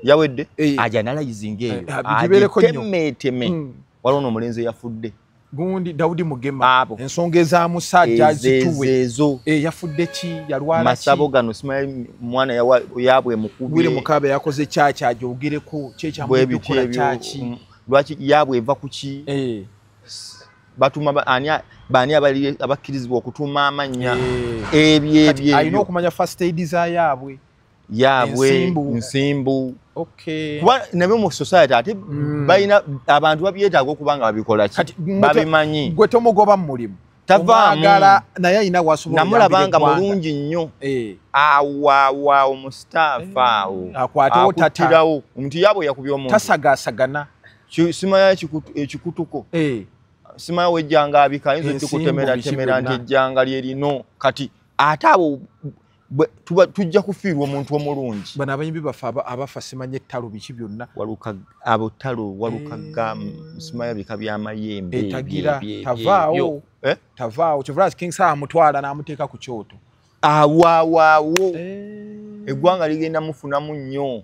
S2: yawedde aja nalayizinga eyo waliwo n'omulenzi eyafudde
S1: gundi Daudi Mugema ensonga ez'amusajja zituwe yafudde ki yalwala
S2: masabo gano simanyi mwana yabwe mukubye
S1: wile mukabe yakoze kyacha ajogereko kyekyamukola kyaki
S2: lwaki yabwe eva kuki batuma bani abakkirizibwa okutuma amanya ebyo
S1: alina okumanya first aid za yabwe
S2: yabwe nsimbu
S1: okay
S2: kuba nabyo mu society ate bayina abantu babyetaaga okubanga babikola ki babimanyi
S1: gwe tomugoba mu mulimu
S2: tavaamu
S1: naye ayina wasobola
S2: namulabanga mulungi nnyo awa omustaafa awo
S1: akwatawo
S2: tatirawo omuntu yabwe yakubya omuntu
S1: tasagasagana
S2: simaya ekikutuko simaya wejjanga abika ayinza okutemera nti ejjanga lyerino kati ate abo tujja kufiirwa omuntu omulungi
S1: bano abayimbi baffe abafa simanye ettalo biki byonna
S2: abo ttalo walukaga simaya bika by'amayembe
S1: etagira tavaawo kyovula King Saa amutwala n'amuteeka ku kyoto
S2: awawaawo eggwanga ligenda mufunamu nnyo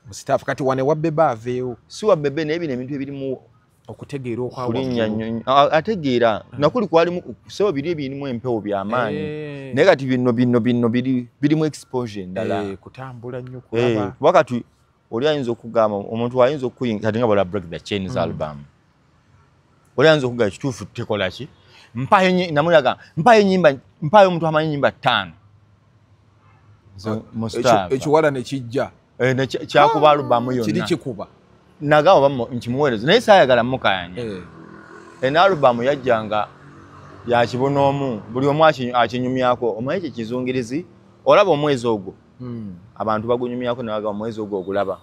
S1: musitaafu kati wane wabbebe aveewo
S2: si wabbebe naye bino ebintu ebirimu
S1: okutegeera
S2: okwalinnya ategeera nakuli kwalimu kusebo biri ebirimu empewo by'amaanyi naye kati bino birimu exposure endala
S1: kutambula nnyo kulaba
S2: wakati oli ayinza okugamba omuntu ayinza okuyinga kati nga bala Break the Chains album oli ayinza okugamba kituufu tekola ki namulaga mpayo omuntu amanyi nyimba 5
S1: ekiwala nekijja
S2: kyakuba alubamu yonna
S1: kiri kikuba
S2: nagamba nkimuweereza naye saayagala mukayanya ena alubamu yajjanga yakibonoomu buli omu akinyumyako omanyi ekyo kizungirizi olaba omwezi ogwo abantu bagunyumyako nabagamba omwezi ogwo ogulaba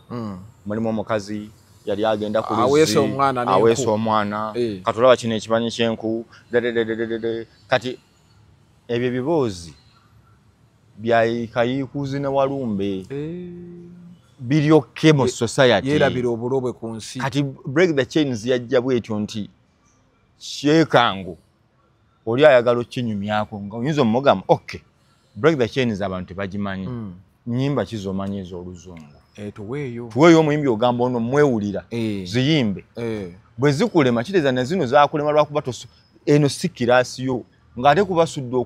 S2: mulimu omukazi yali agenda ku luzzi aweesa omwana kati olaba kino ekimanyi kyenku kati ebyo biboozi byayikayiikuuzi ne walumbe biryoke mu society
S1: yerabira obulobwe ku nsi
S2: kati Break the Chains yajja bwetyo nti kyekangu oli ayagala okinyumyako nga oyinza omugamba okay Break the Chains abantu tebagimanyi nyimba kizomanyi ez'oluzungu tuweeyo omuyimbi ogamba ono mwewulira ziyimbe bwe zikulema kiteeza ne zino zakulema lwakuba eno si kiraasiyo ng'ate kubasudde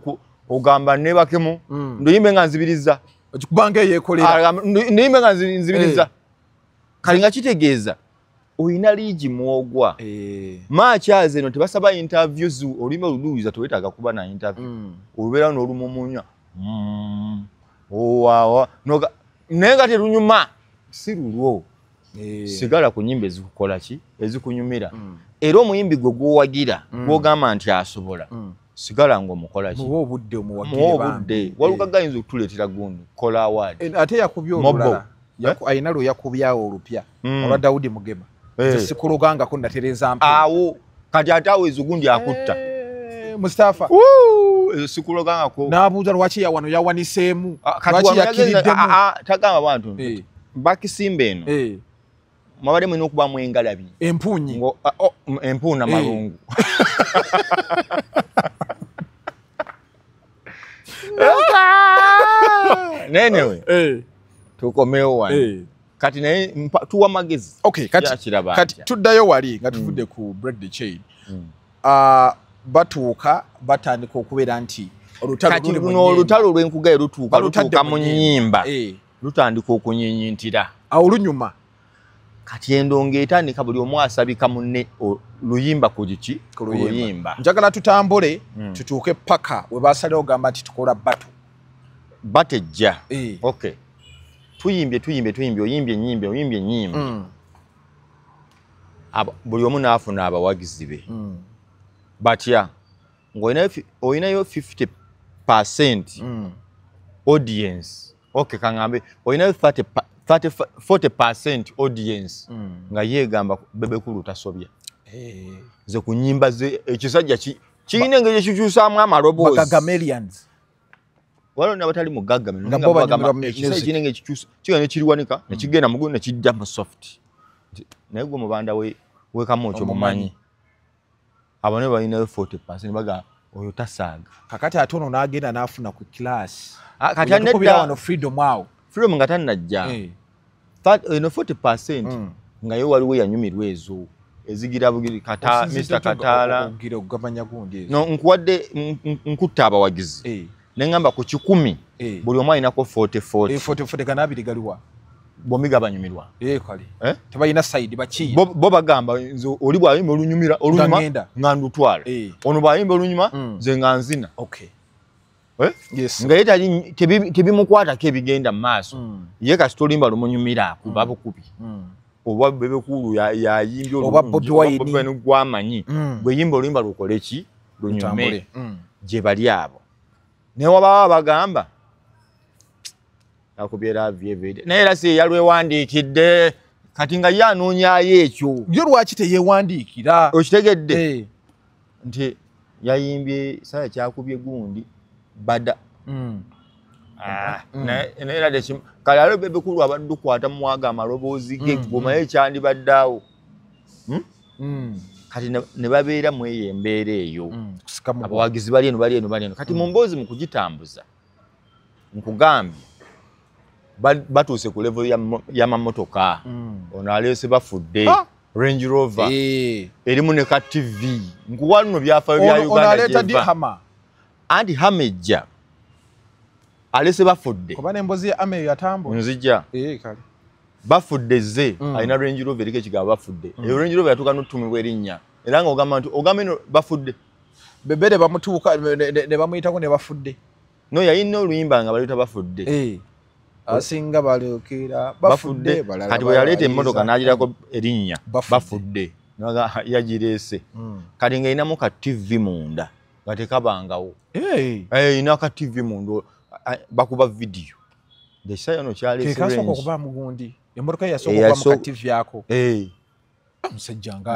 S2: ogamba nebakemu ndoyimbe nga nzibiriza
S1: okikubanga eyeekolera
S2: ndoyimbe nga nzibiriza kali nga kitegeeza oyina liigi mwogwa maakyazi eno tebasaba interviews oluyimba oluduuliza tewetaaga kuba na interview olubeera n'olumumunya naye nga terunyuma si lulwo sigala ku nyimba ezikukola ki ezikunyumira era omuyimbi gwe gwowagira gwogamba nti asobola sigala ng'omukola ki
S1: muwe obudde omuwagire
S2: walukaga ayinza okutuleetera gundi kola award
S1: ate yakubya olulala ayina lwe yakubyawo olupya olwa Daudi Mugema sikulugangako natereza mpe
S2: awo kati ate awo ezo gundi akutta
S1: Mustafa
S2: sikulogangako
S1: n'abuuza lwaki wano yawaniseemu lwaki yakiriddemu
S2: tagama bantu bakisimba eno mwabadde mulina okubamu engalabi
S1: empuunyi
S2: empuuna malungu nenewe tukomewo wano kati naye tuwa magezi
S1: kati tuddayo wali nga tuvudde ku Break the Chain batuuka batandika okubeera nti
S2: olutalo lw'enkuga lutuuka mu nnyimba lutandika okunyinyintira
S1: olunyuma
S2: kati endongo etandika buli omu asabika munne luyimba ku giki ku luyimba
S1: njagala tutambule tutuuke paka we basalewo gamba nti tukola
S2: bato ejja okay tuyimbye oyimbye ennyimba buli omu n'afuna abawagizi be batya ng'olinayo 50% audience okay kangambe olinayo 40% audience nga yeegamba Bebe Cool tasobya ze ku nnyimba ze ekisajja kiyina engeri ekikyusaamu amaloboozi
S1: Gagamelians
S2: waliwo n'abatali mu Gagamelians ekisajja kiyina engeri kigenda nekiriwanika nekigenda mugulu nekidda mu soft naye gwe mubanda wekamu ekyo mumanyi abo ne balinayo 40% baga oyo tasaaga
S1: kakati ate ono n'agenda n'afuna ku class
S2: kati anedda
S1: wano freedom awo
S2: freedom nga tannajja eno 40% nga ye waliwo yanyumirwa ezo ezigira bugiri kata Mr. Katala no nkuwadde nkutta abawagizi neŋŋamba ku 10 buli omu alinako 40
S1: ganabiri galiwa
S2: bombi gabanyumirwa
S1: kale tebalina side baki
S2: bo bagamba oli bwayimba olunyumira olunyuma nga ndutwala ono bwayimba olunyuma nze nga nzina
S1: okay Yes.
S2: Nga yetali tebimukwata ke bigenda maaso. Ye kasita olimba lumunyumira kuba bukubi. Oba Bebe Cool yayimbye
S1: oba Bobi Wine
S2: gwamanyi. Bwe yimba olimba lukole ki lunyume. Gye bali abo. Ne waba bagamba akubyera vyevede. Naye era si yalwewandiikidde kati nga yanoonya ekyo.
S1: Yo lwaki teyewandiikira?
S2: Okitegedde? Nti yayimbye saya kyakubye gundi bada. Naye de kim kale alo Bebe Cool abadde kwata mwaga amaloboozi ge goma ekyandi baddaawo. Kati ne babeera mu embeera eyo. Abawagizi bali eno. Kati mu mboozi mu kugitambuza. Nkugambye batuuse ku level y'amamotoka. Ono aleese bafudde. Range Rover. Erimu ne ka TV. Nkuwa nno byafaayo bya Uganda.
S1: Ono aleeta di Hammer.
S2: Anti Hamejja. Aleese bafudde.
S1: Kuba n'emboozi ya Ame yatambula.
S2: Nzija.
S1: Kale.
S2: Bafudde ze alina Range Rover eriko ekigaba bafudde. Range Rover yatuuka n'otutumibwa erinnya. Era nga ogamba nti ogamba eno bafudde.
S1: Bebe bamutuuka ne bamuyitako ne bafudde.
S2: No yayina oluyimba nga baluyita bafudde.
S1: Asinga balukira bafudde.
S2: Kati bwe yaleeta emmotoka n'agirako erinnya bafudde. Naga yagireese. Kati nga erinamu ka TV munda nga tekabangawo. Ina ka TV munda bakuba video. Deshayo no kyaleese.
S1: Kekasoko okuba mugundi. Emmotoka yasooka okuba mu ka TV yako.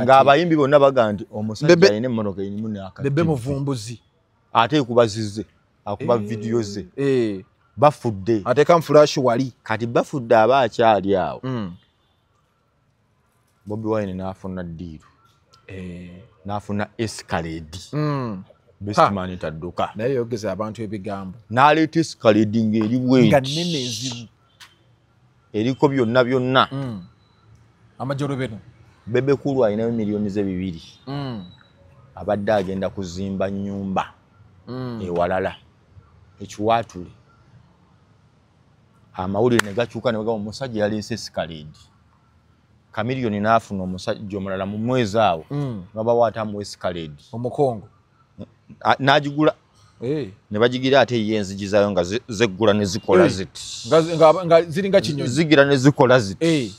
S2: Nga abayimbi bonna baga nti omusajja alina emmotoka erimu n'aka
S1: Bebe muvumbuzi.
S2: Ate ekubazize akuba video ze. Bafudde.
S1: Ateka flash wali.
S2: Kati bafudde aba akyali awo. Bobi Wine n'afuna ddiiru. N'afuna Escalade. Bestman tadduka.
S1: Naye yogeza abantu ebigambo.
S2: N'aleeta Escalade ng'eri bweti.
S1: Nga nnene enzibu.
S2: Eriko byonna.
S1: Amajoro beno.
S2: Bebe Cool alinayo milioni ze 2. Abadde agenda kuzimba nnyumba. Ewalala. Ekiwaatule. Amawulire ne gakyuka ne bagamba omusajja yaleese Escalade. Kamiliyoni n'afuna omusajja omulala mu mwezi awo. Nga bawaatamu Escalade.
S1: Omukongo.
S2: N'agigula. Ne bagigira ate y'enzigi zaayo nga zeggula ne zikola ziti.
S1: Nga ziringa kinyonyi.
S2: Zigira ne zikola ziti.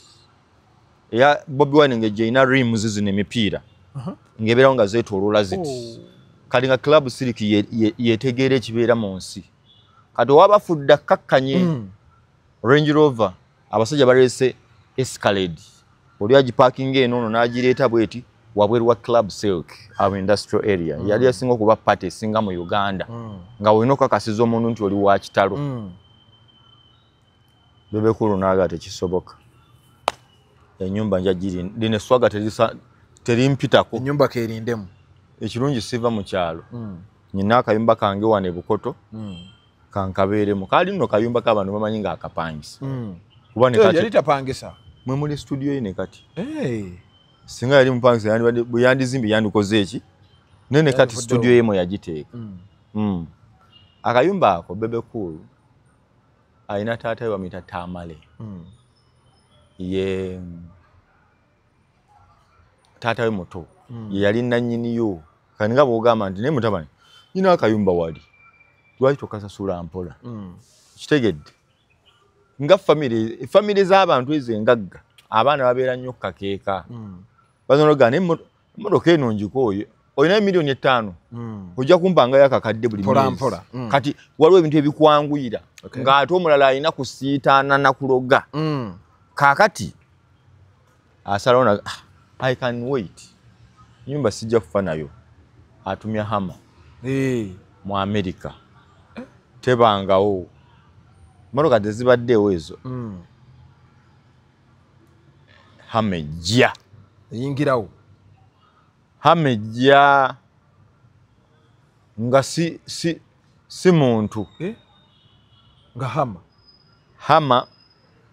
S2: Ya Bobi Wine ng'ejja ina rims zino emipiira. Ng'ebeerawo nga zeetooloola ziti. Kati nga Club Silk yetegeera ekibeera mu nsi. Kati wabafudde akkakkanye. Range Rover abasajja baleese Escalade. Oli agiparkinga eno n'agireeta bweti wabweru wa Club Silk our industrial area. Yali asinga okuba party esinga mu Uganda. Nga olina okukakasiza omuntu nti oli wa kitalo. Bebe Cool n'aga tekisoboka. Ennyumba nja giri line swaga terimpitako.
S1: Ennyumba kerindemu.
S2: Ekirungi siva mu kyalo. Nyina akayumba kange wane Bukoto. Kankabeeremu. Kali nno kayumba k'abantu bamanyi nga akapangisa. Kuba ne kati
S1: yali tapangisa.
S2: Mwe muli studio ye ne kati. Singa yali mupangisa yandizimbi yandikoze eki. Nene kati studio ye mwe yagiteeka. Akayumba ako Bebe Cool alina taata we bamuyita Tamale. Ye taata we muto. Ye yali nannyiniyo. Kani nga bw'ogamba nti naye mutabani nyina akayumba wali. Lwaki tokasasula mpola. Kitegedde. Nga family z'abantu ezo engagga abaana babeera nnyo kakeeka. Bazonogana emmotoka eno njikooye olina milioni 5. Ojja kumpangayo akakadde buli mwezi. Kati waliwo ebintu ebikwanguyira ng'ate omulala alina kusiitaana na kuloga. Kaakati asalawo na I can wait. Nyumba sijja kufa nayo. Atumya Hammer. Mu America. Tebangawo. Motoka tezibaddeewo ezo. Hamejja.
S1: Yingirawo.
S2: Hamejja. Nga si muntu.
S1: Nga Hammer.
S2: Hammer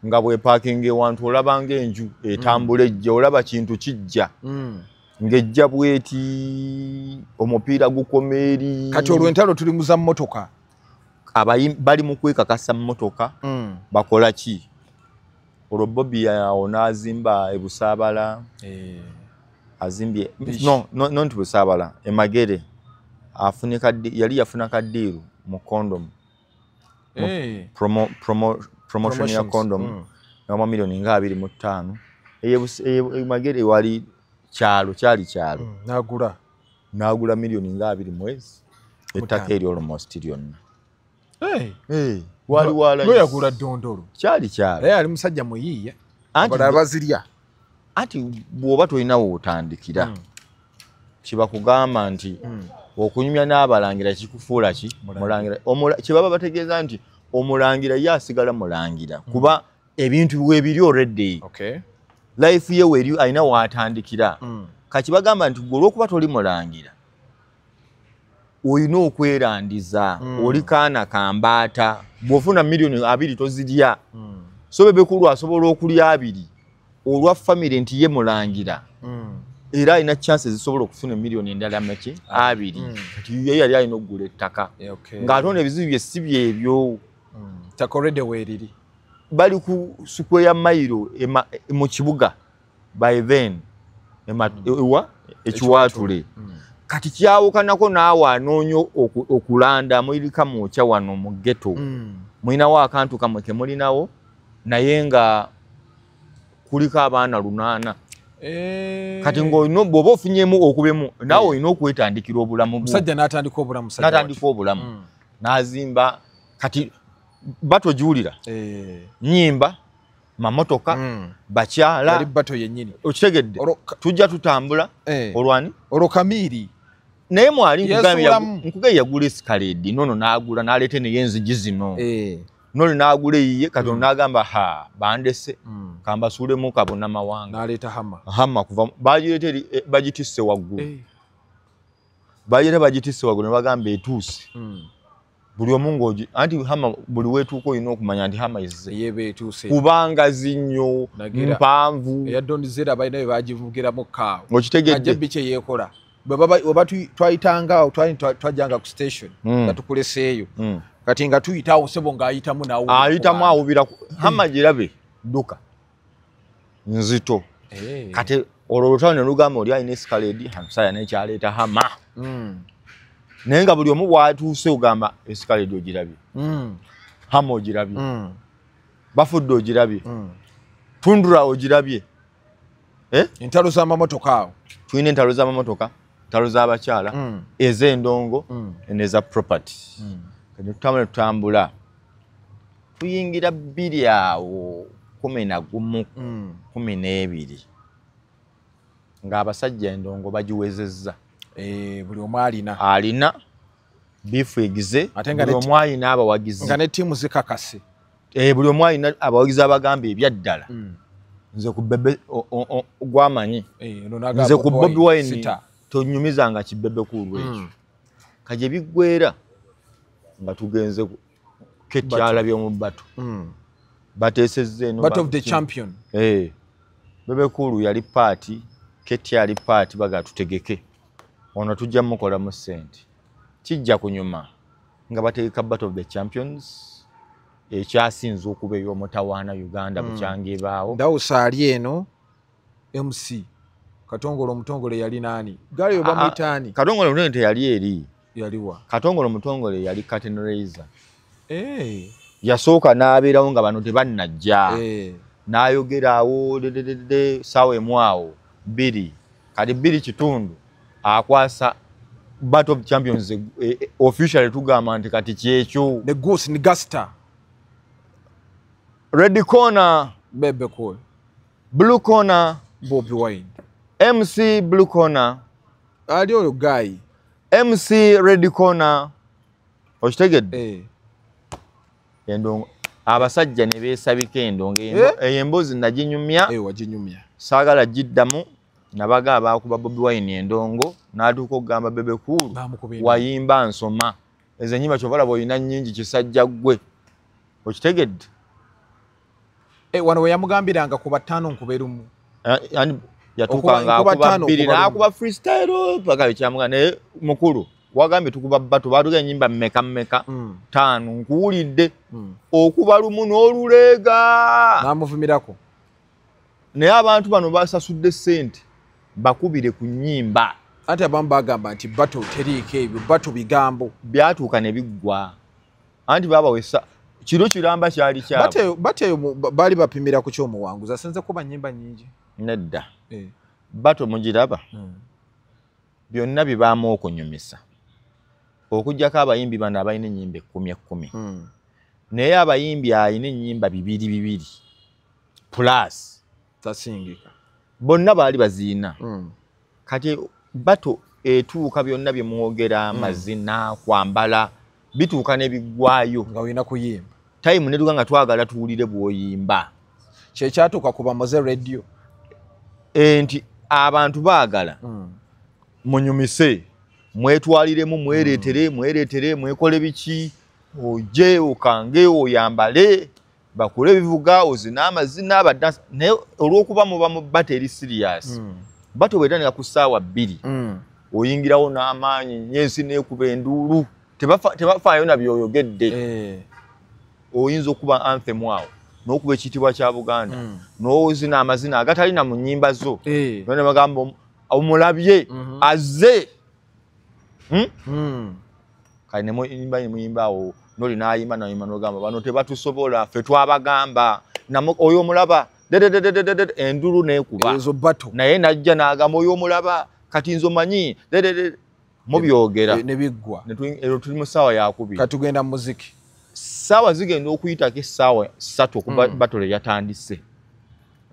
S2: nga bwe parking ewantu olaba ng'enju etambula ejja olaba kintu kijja. Ng'ejja bweti omupiira gukomeeri.
S1: Kati olw'entalo tuli muza mmotoka.
S2: Bali mu kwekakasa mmotoka. Bakola ki? Olwo Bobby yawo n'azimba ebusaabala. Azimbye. No nti busaabala. Emagere. Yali yafuna kaddiiru mu condom promotion ya condom ngama milioni nga 25 magere wali kyalo nagula milioni nga 2 mwezi ettaka eri almost lyonna wali wala
S1: no yagula dondolo
S2: kyalo
S1: ali musajja muyiye abazirya
S2: anti bwoba tolinawo otandikira kiba kugamba nti okunyumya n'abalangira kikufuula ki mulangira kibaba bategeeza nti omulangira ye asigala mulangira kuba ebintu webiri already life ye weri alina watandikira kakibagamba nti gwe olwokuba toli mulangira olina okwerandiza oli kaana kambaata bw'ofuna milioni 2 tozirya so Bebekulu asobola okulya 2 olwa family nti ye mulangira era alina chances zisobola okufuna milioni endala meki 2 kati ye yali alina okugula ettaka ng'atonda ebizibu bye si byebyo
S1: takorede weriri
S2: bali ku square mile mu kibuga by then ekiwatule kati kyawukanako naawe anoonyo okulanda muyirika mwokya wano mu ghetto mulinawo akantu kamwe ke mulinawo naye nga kuliko abaana 8 kati ng'olina bw'oba ofunyemu okubemu naawe olina okwetandikira obulamu
S1: musajja n'atandika obulamu
S2: n'azimba kati batojuulira nnyimba mamotoka bakyala
S1: yali bato yennyini
S2: okitegedde tujja tutambula olwani
S1: olokamiiri
S2: naye mwali nkugambye yagula escalade nono n'agula n'aleeta neyo enzigi zino noli n'agula eyiye katono n'agamba bandese kambasuulemu kabona mawanga
S1: n'aleeta
S2: hama kuva bagitisse waggulu bagitisse waggulu ne bagamba etuuse buli omu ng'ogi anti hama buli weetuuka olina okumanya nti hama
S1: etuuse
S2: kubanga zinyo mpanvu
S1: eyaddondizera balina bye bagivugiramu kaawo
S2: okitegedde
S1: ajja biki yeekola oba twayitanga twajjanga ku station nga tukuleseeyo kati nga tuyitawo sebo ng'ayitamu
S2: ayitamu awubira hama girabe dduka nzito kati olwo olutalo ne lugamba oli alina escalade hamusaya nekyaleeta hama naye nga buli omu bwatuuse ogamba escalade ogirabye hama ogirabye bafudde ogirabye tundura ogirabye
S1: entalo z'amamotoka awo
S2: tulina entalo z'amamotoka entalo z'abakyala ez'endongo neza property kati tutambula tuyingira 2 awo 11 12 ng'abasajja endongo bagiwezezza
S1: buli omu
S2: alina bifu egize buli omu alina abawagizi
S1: nga ne ttiimu zikakase
S2: buli omu alina abawagizi abagamba ebyaddala nze ku bebe gwamanyi nze ku Bobi Wine tonyumizanga kibebekulu ekyo kaje biggwera nga tugenze ketyala by'omu bato bateesezza eno
S1: battle of the champion
S2: Bebekulu yali party ketyali party baga tutegeke ono tujja mukolamu ssente kijja kunyuma nga bateeka battle of the champions ekyasinze okuba ey'omutawaana Uganda bukyangibaawo
S1: Dawusa ali eno MC Katongolo Omutongole yali nani gali oba mwitaani
S2: Katongolo Omutongole teyali eri
S1: yaliwa
S2: Katongolo Omutongole yali Curtain Raiser yasooka n'abeerawo nga bano tebannajja n'ayogeraawo saawa emu awo 2 kati 2 kitundu akwasa battle of champions officially tugamba nti kati kyekyo
S1: the goose ni Gasta
S2: red corner
S1: Bebekulu
S2: blue corner
S1: Bobi Wine
S2: MC blue corner
S1: ali oyo guy
S2: MC red corner okitegedde endongo abasajja ne beesabika endongo embozi naginyumya
S1: waginyumya
S2: saagala giddamu nabaga abakuba Bobi Wine endongo n'atuuka okugamba Bebekulu wayimba nsoma ezo ennyimba kyovala bw'olina nnyingi kisajja ggwe okitegedde
S1: wano we yamugambiranga kuba 5 nkuba erumu
S2: yatuukanga akuba 2 n'akuba freestyle paka bekyamugamba naye mukulu wagambye tukuba bato baatuga ennyimba mmeka 5 nkuwulidde okuba lumu n'oluleega
S1: n'amuvumirako
S2: naye abantu bano basasudde ssente bakubire ku nnyimba
S1: ate abamu bagamba nti bato teriiko ebyo bato bigambo
S2: byatuuka ne biggwa anti babawesa kiro kiramba kyali kyabo
S1: bateyo baali bapimira ku kyomuwanguzi asenze kuba nnyimba nnyingi
S2: nedda bato mugiraba byonna bibaamu okunyumisa okugjako abayimbi bano abalina ennyimba 10 naye abayimbi alina ennyimba 2 plus
S1: tasingika
S2: bonna baali baziina kati bato etuuka byonna bye mwogera amazina kwambala bituuka ne biggwayo
S1: nga olina kuyimba
S2: time netuka nga twagala tuwulire bw'oyimba
S1: kyekyatuuka ku bamoze radio
S2: nti abantu baagala munyumise mwetwaliremu mwereetere mwekole biki oje okange oyambale bakule ebivuga ozina amazina badansi naye olw'okuba muba mu bato eri serious bato bwetandika ku ssaawa 2 oyingirawo n'amaanyi nyensi neekuba enduulu tebafaayo na byoyogedde oyinza okuba anthem awo n'okuba ekitiibwa kya Buganda n'ozina amazina agatalina mu nnyimba zo ne bagamba omulabye azze kale ne muyimba awo noli n'ayimba nayimba n'ogamba bano tebatusobola ffe twabagamba oyo omulaba endulu neekuba naye najja n'agamba oyo omulaba kati nze omanyi mubyogera
S1: nebiggwa
S2: ero tuli mu ssaawa yakubiri
S1: katugenda muziki
S2: ssaawa zigenda okuyitako essaawa 3 okuba batole yatandise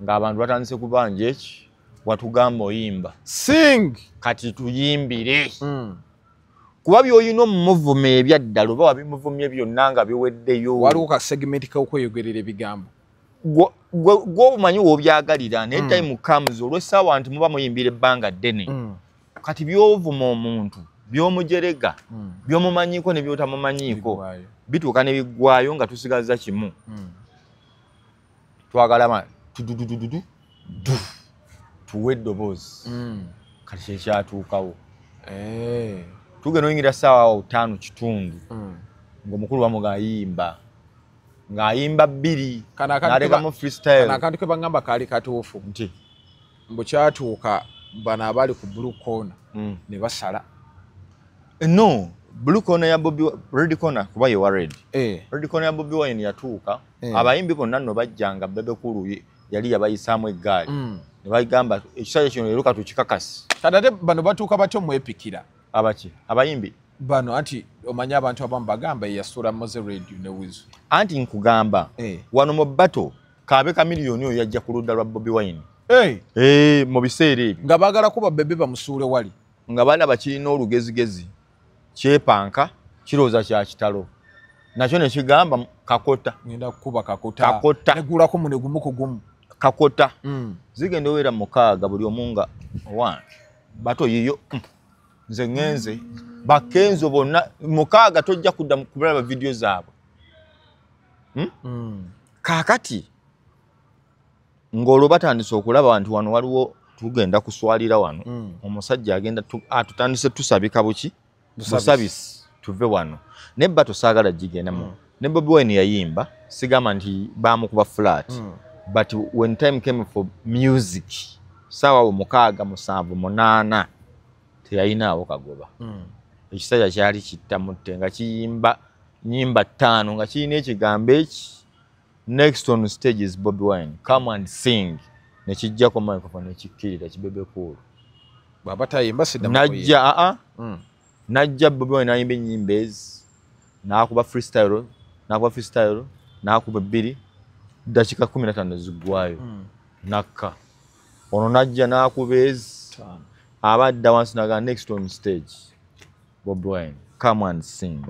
S2: ng'abantu batandise kubanja eki watugamba oyimba
S1: sing
S2: kati tuyimbire kuba by'olina omumuvumo ebyaddala oba wabimuvumye byonna nga biweddeyo
S1: waliwo ka segment k'okweyogerera ebigambo
S2: gw'obumanyi w'obyagalira naye time comes olw'essaawa nti muba muyimbira ebbanga ddene kati by'ovuma omuntu by'omujerega by'omumanyiko ne by'otamumanyiko bituuka ne biggwayo nga tusigaza kimu twagala tududududu tuwe eddoboozi kati kyekyatuukawo tugenda oyingira ssaawa 5 kitundu ng'omukulu wamu ng'ayimba 2 n'alekamu freestyle
S1: akantu ke bagamba kaali katuufu
S2: nti
S1: mbu kyatuuka bano abali ku blue corner ne basala
S2: no blue corner ya red corner kuba yewa red corner ya Bobi Wine yatuuka abayimbi bonna nno bajjanga Bebe Cool yali yabayisaamu eggaali ne bagamba ekisaya kino leero katukikakasi
S1: kati ate bano batuuka batyo mwepikira
S2: abaki abayimbi
S1: bano anti omanye abantu abamu bagamba yasula Moze Radio ne Wizu
S2: anti nkugamba wano mu bato Kaabe Chameleone oyo yajja ku ludda lwa Bobi Wine mu biseera ebyo
S1: nga baagala kuba Bebe bamusuule wali
S2: nga balaba kirina olugezigezi kyepanka kirowooza kya kitalo nakyo ne kigamba kakota
S1: ngenda kukuba kakota negulako mu negumu ku gumu
S2: kakota zigenda owera 6 buli omu nga owange bato yiyo nze ngenze bakenzo bonna 6 tojja kudda kulaba video zaabwe kaakati ng'olwo batandise okulaba abantu wano waliwo tugenda kuswalira wano omusajja agenda tutandise tusabika buki busabisi tuve wano ne bato saagala gigendamu ne Bobi Wine yayimba sigamba nti baamukuba flat but when time came for music sawa 6 7 8 teyayinaawo kagoba ekisajja kyali kittamutte nga kiyimba nyimba 5 nga kirina ekigambo eki next on stage is Bobi Wine come and sing ne kijjako microphone ne kikkirira Bebe Cool
S1: baba tayimba sidda
S2: najja najja Bobi Wine ayimba ennyimba ezi n'akuba freestyle n'akuba 2 dakika 15 ziggwayo nakka ono najja n'akuba ezi abadda wansi naga next on stage Bobi Wine come and sing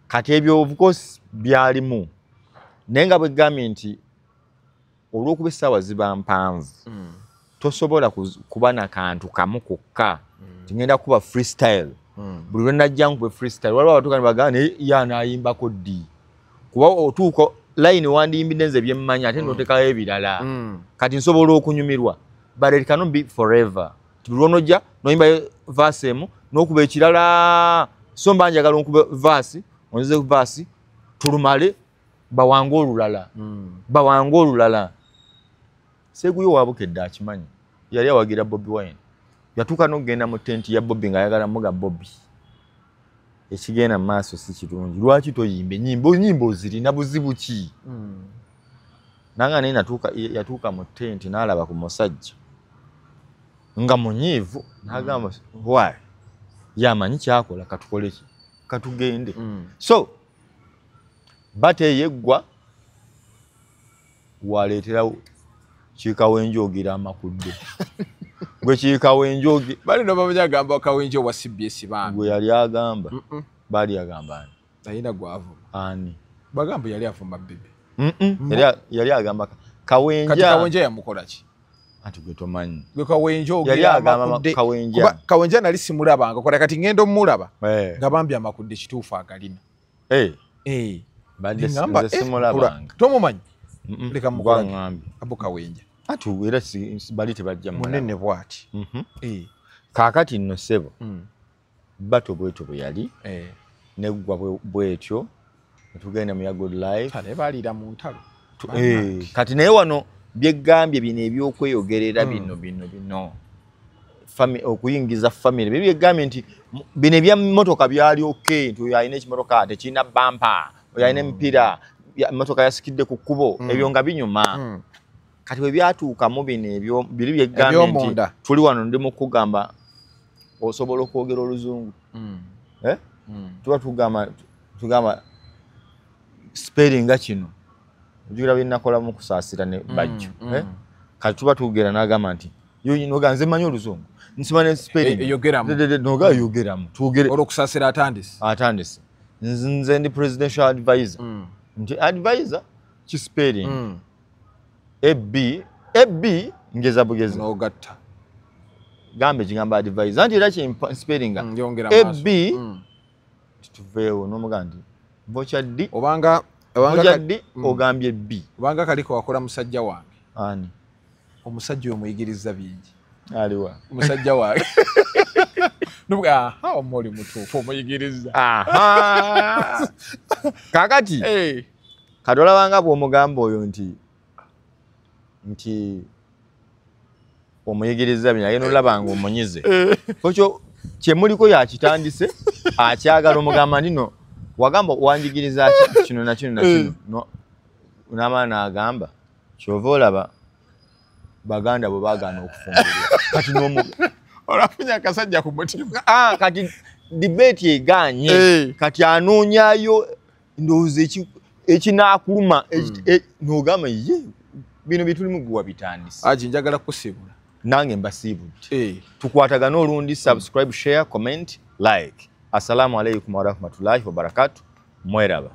S2: kati ebyo of course byalimu naye nga bwegambye nti olw'okuba essaawa ziba mpanvu tosobola kuba na kantu kamu kokka tingenda kuba freestyle buli lwe najja nkuba freestyle waliwo abatuuka ne bagamba naye y'anaayimbako ddi kuba otuuka line wandiyimbidde nze byemmanya ate notekayo ebirala kati nsobola okunyumirwa but it cannot be forever buli lwonojja noyimba verse emu n'okuba ekirala so mba njagala onkuba verse onzize verse tulumale bawange olulala Seguyo wabukedde akimanyi yali awagira Bobi Wine yatuuka n'okugenda mu tenti ya Bobby ng'ayagala muga Bobby ekigenda mu maaso si kirungi lwaki toyimba nyimbo zirina buzibu ki nanga naye yatuuka mu tenti n'alaba ku musajja nga munyiivu n'agamba why yamanyi kyakola katukole ki katugende so bate yeggwa waleeterawo kiikawenje ogira amakudde gwe kiikawenje ogi
S1: bali no bamuja agamba kawenje wa CBS bambi
S2: gwe yali agamba bali agamba ani
S1: ayina gwavu
S2: ani
S1: bagamba yali afumba bibi
S2: yali agamba kawenja
S1: kati kawenje yamukola ki
S2: ati gwe tomanyi
S1: gwe kawenje ogira
S2: yali agamba kawenja
S1: kawenje nali simulabanga kola kati ngendo mulaba ngabambi amakudde kituufu agalina
S2: badde simulabanga
S1: tomumanyi leka mukola ngambi abo kawenje
S2: atu era bali tebajja
S1: munene bwati
S2: kaakati nno sebo bato bweto bwe yali neggwa bwetyo netugenda mu ya good life
S1: kale balira mu ntalo
S2: kati naye wano byegambye bino ebyokweyogerera bino okuyingiza family byegambye nti bino ebyamotoka byali okay nti oyo alina ekimotoka tekirina bampa oyo alina emipiira emotoka yasikidde ku kkubo ebyo nga binyuma kati bwe byatuukamu bino ebyo biri byegambye nti tuli wano ndi mu kugamba osobola okwogera oluzungu tuba tugamba spelling nga kino ojjukira bye nakola mu kusaasira ne bajjo kati tuba tugera n'agamba nti yoyinoga nze manyi oluzungu nsimanyi spelling noga yogeramu tugere
S1: olwokusaasira atandise
S2: nze ndi presidential advisor nti advisor ki spelling eb ngeza bugezi
S1: nogatta
S2: gambe kigamba advisor nti era ki spelling eb tuveewo n'omugamba nti vocha d
S1: obanga
S2: d ogambye b
S1: obanga kaliko wakola musajja wange
S2: ani
S1: omusajja oyo muyigiriza bingi
S2: aliwa
S1: omusajja wange nubuga omuli mutuufu omuyigiriza
S2: kakati kati olabanga bw'omugamba oyo nti omuyigiriza bino agenda olabanga omunyize ekyo kyemuliko yakitandise akyagala omugamba ndino wagamba wanjigiriza kino na kino na kino n'amaana agamba kyova olaba baganda bwe baagaana okufumbirwa kati
S1: olafunya akasajja ku mutima
S2: kati debate eganye kati anoonyayo ndowooza ekinaakuluma n'ogamba ye bino byetulimu gwe wabitandise
S1: aji njagala kusibula
S2: nange mbasiibudde tukwatagana olundi subscribe share comment like assalamu alaikum warahmatullahi wabarakatuh mweraba